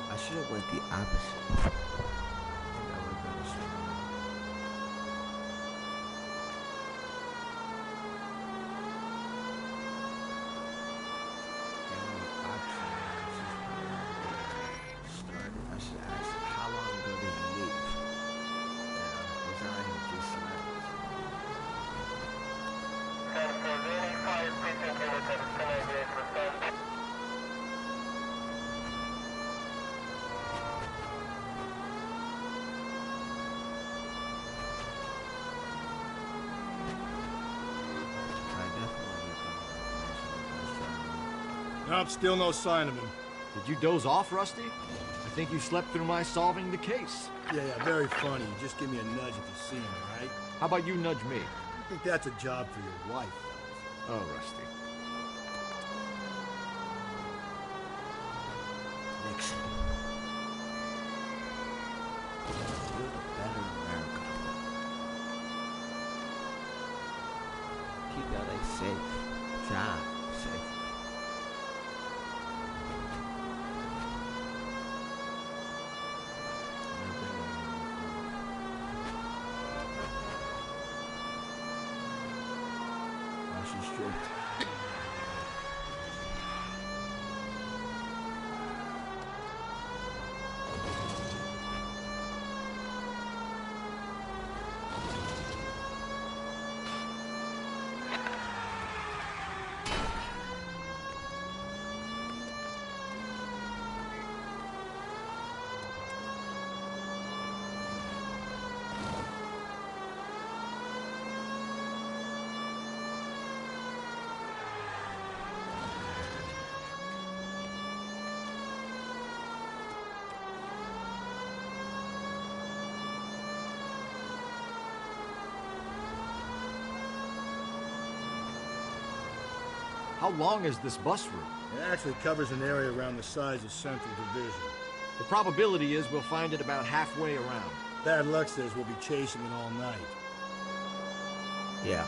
I should have went the opposite. I think I would have been smarter. I should ask, how long ago did you leave? Was I here just left? Nope, still no sign of him. Did you doze off, Rusty? I think you slept through my solving the case. Yeah, very funny. Just give me a nudge if you see him, all right? How about you nudge me? I think that's a job for your wife, Phelps. Oh, Rusty. Nixon. Build a better America. Keep LA safe. Job safe. She's strict. How long is this bus route? It actually covers an area around the size of Central Division. The probability is we'll find it about halfway around. Bad luck says we'll be chasing it all night. Yeah.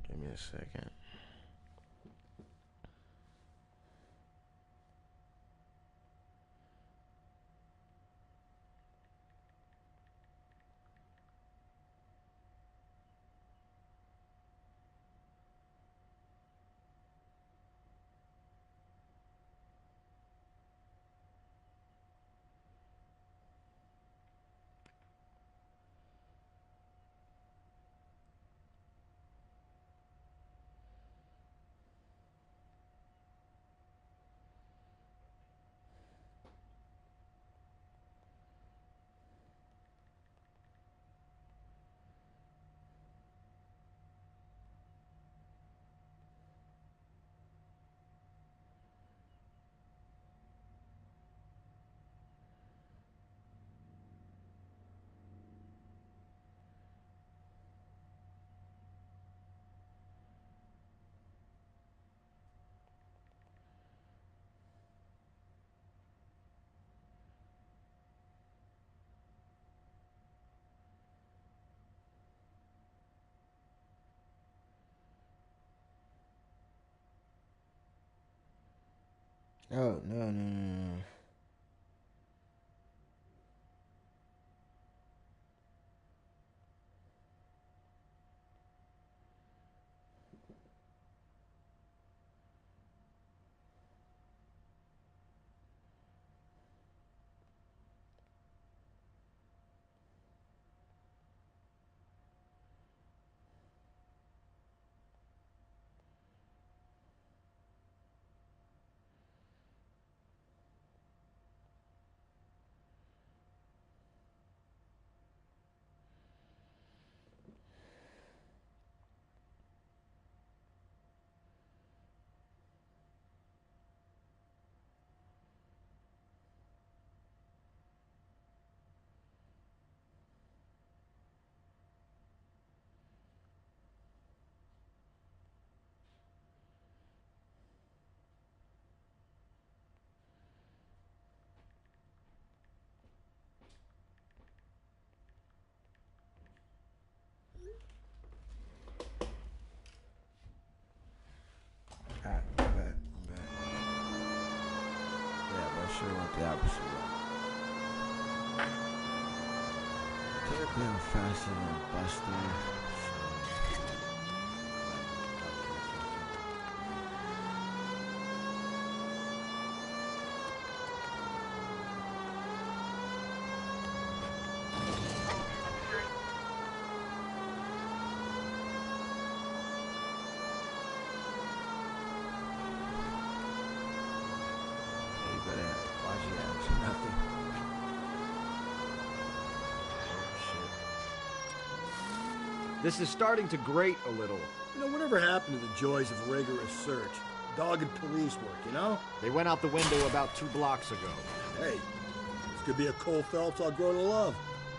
Give me a second. Oh, no, no, no, no. Alright, I'm back. Yeah, but I sure went the opposite way. Technically, I'm faster than Buster. You better watch it out. Nothing. This is starting to grate a little. You know, whatever happened to the joys of rigorous search? Dogged police work, you know? They went out the window about 2 blocks ago. Hey, this could be a Cole Phelps I'll grow to love.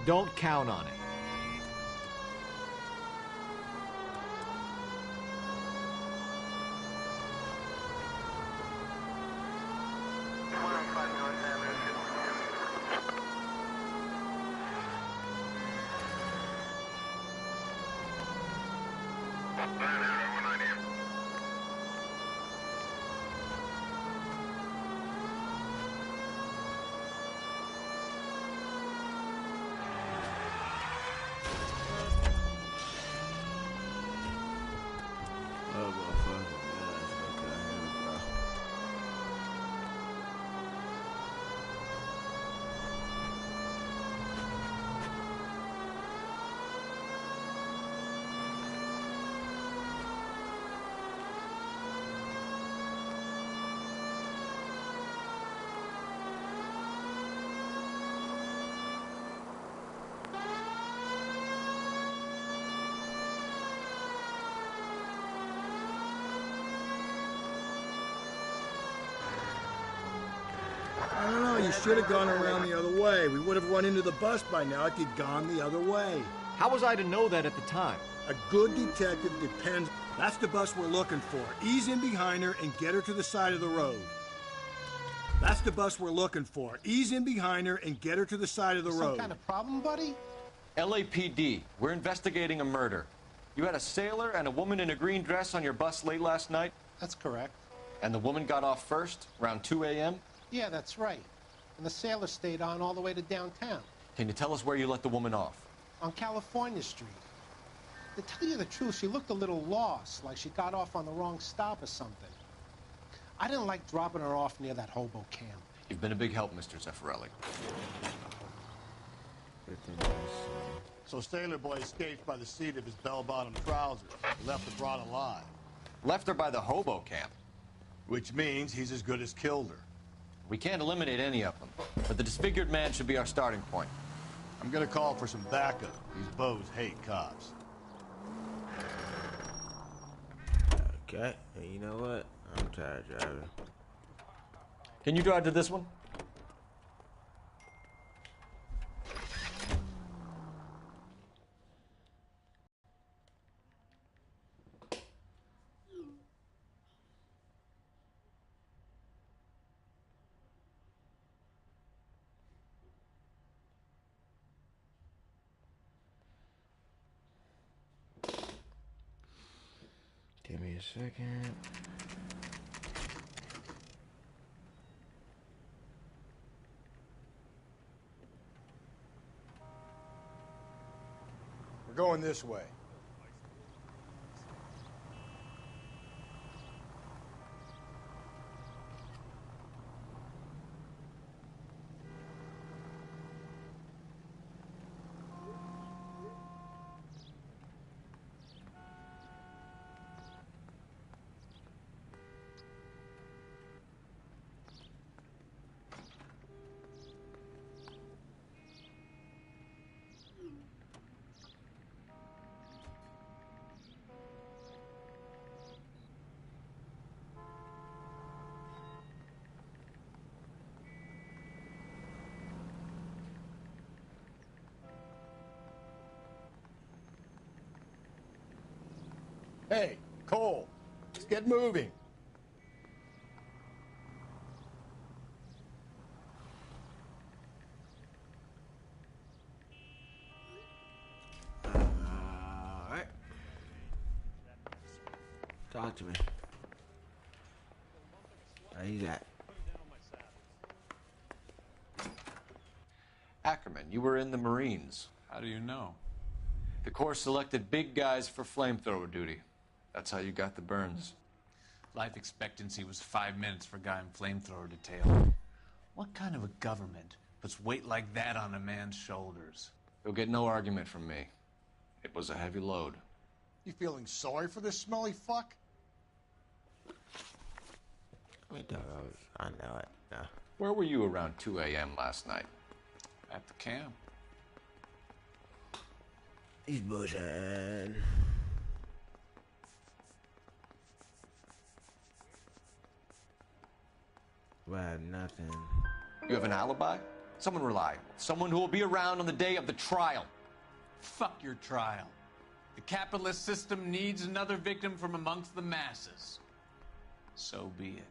Don't count on it. Oh, motherfucker. Yes, okay, here we go. I don't know, you should have gone around the other way. We would have run into the bus by now if you'd gone the other way. How was I to know that at the time? A good detective depends. That's the bus we're looking for. Ease in behind her and get her to the side of the road. That's the bus we're looking for. Ease in behind her and get her to the side of the road. Some kind of problem, buddy? LAPD, we're investigating a murder. You had a sailor and a woman in a green dress on your bus late last night? That's correct. And the woman got off first, around 2 a.m.? Yeah, that's right. And the sailor stayed on all the way to downtown. Can you tell us where you let the woman off? On California Street. To tell you the truth, she looked a little lost, like she got off on the wrong stop or something. I didn't like dropping her off near that hobo camp. You've been a big help, Mr. Zeffirelli. So Sailor Boy escaped by the seat of his bell-bottom trousers. Left the broad alive. Left her by the hobo camp. Which means he's as good as killed her. We can't eliminate any of them, but the disfigured man should be our starting point. I'm gonna call for some backup. These bows hate cops. Okay, and you know what? I'm tired of driving. Can you drive to this one? Give me a second. going this way. Hey, Cole, let's get moving. Alright. Talk to me. Where he's at? Ackerman, you were in the Marines. How do you know? The Corps selected big guys for flamethrower duty. That's how you got the burns. Life expectancy was 5 minutes for a guy in flamethrower detail. What kind of a government puts weight like that on a man's shoulders? You'll get no argument from me. It was a heavy load. You feeling sorry for this smelly fuck? I know it. No. Where were you around 2 a.m. last night? At the camp. He's bullshitting. Well, nothing. You have an alibi? Someone reliable. Someone who will be around on the day of the trial. Fuck your trial. The capitalist system needs another victim from amongst the masses. So be it.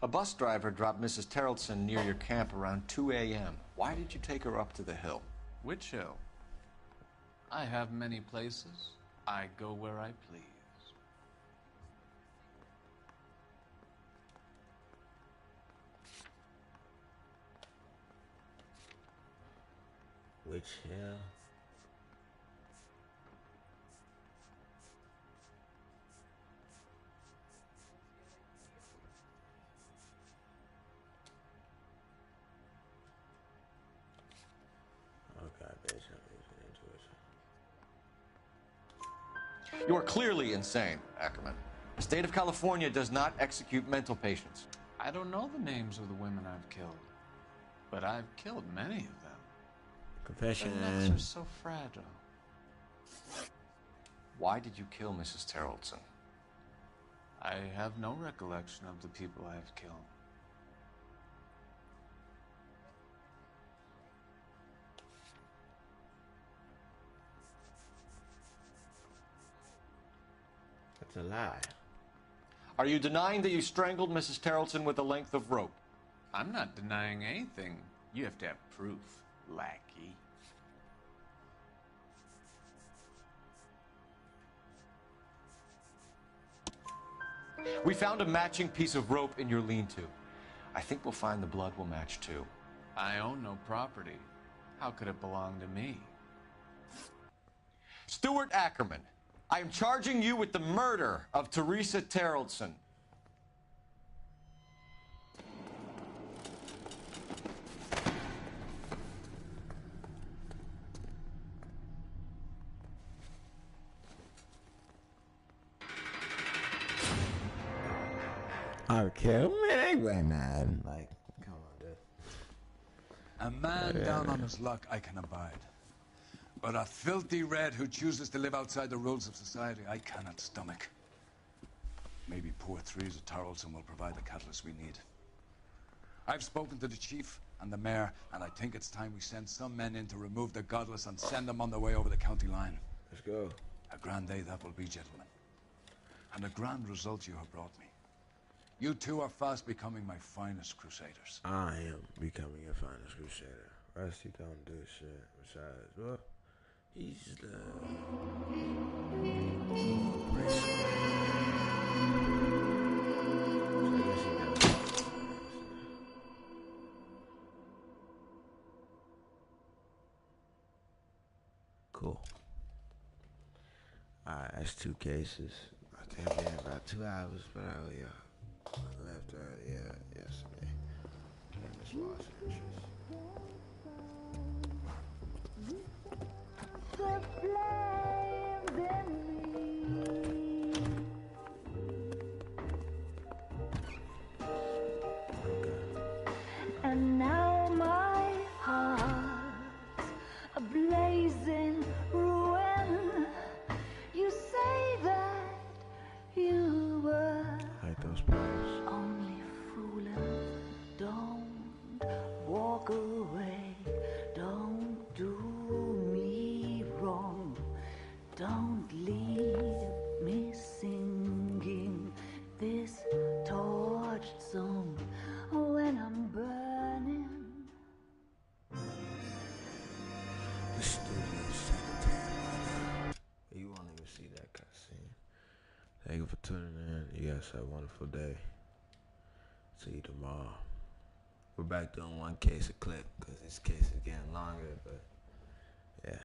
A bus driver dropped Mrs. Terrelson near your camp around 2 a.m. Why did you take her up to the hill? Which hill? I have many places. I go where I please. Which hill? Okay, bitch, You are clearly insane, Ackerman. The state of California does not execute mental patients. I don't know the names of the women I've killed, but I've killed many of them. Confession. Their necks are so fragile. Why did you kill Mrs. Terrelson? I have no recollection of the people I have killed. That's a lie. Are you denying that you strangled Mrs. Terrelson with a length of rope? I'm not denying anything. You have to have proof, lackey. We found a matching piece of rope in your lean-to. I think we'll find the blood will match too. I own no property. How could it belong to me? Stuart Ackerman, I am charging you with the murder of Teresa Terrelson. Okay, man. Like, come on, dude. A man down on his luck I can abide. But a filthy red who chooses to live outside the rules of society, I cannot stomach. Maybe poor Teresa Tarleton will provide the catalyst we need. I've spoken to the chief and the mayor, and I think it's time we send some men in to remove the godless and send them on their way over the county line. Let's go. A grand day that will be, gentlemen. And a grand result you have brought me. You two are fast becoming my finest crusaders. I am becoming your finest crusader. Rusty don't do shit. Besides, well, he's the... Last 2 cases. I came in about 2 hours, but I left early yesterday. I just lost interest. The flames in me. And now my heart's a blazing ruin. You say that you were Like those players. only fooling. Don't walk away. Don't do me wrong. Don't leave me singing this torched song when I'm burning. The studio secretary. You won't even see that cutscene. Thank you for tuning in. You guys have a wonderful day. See you tomorrow. We're back doing one case a clip because this case is getting longer, but yeah.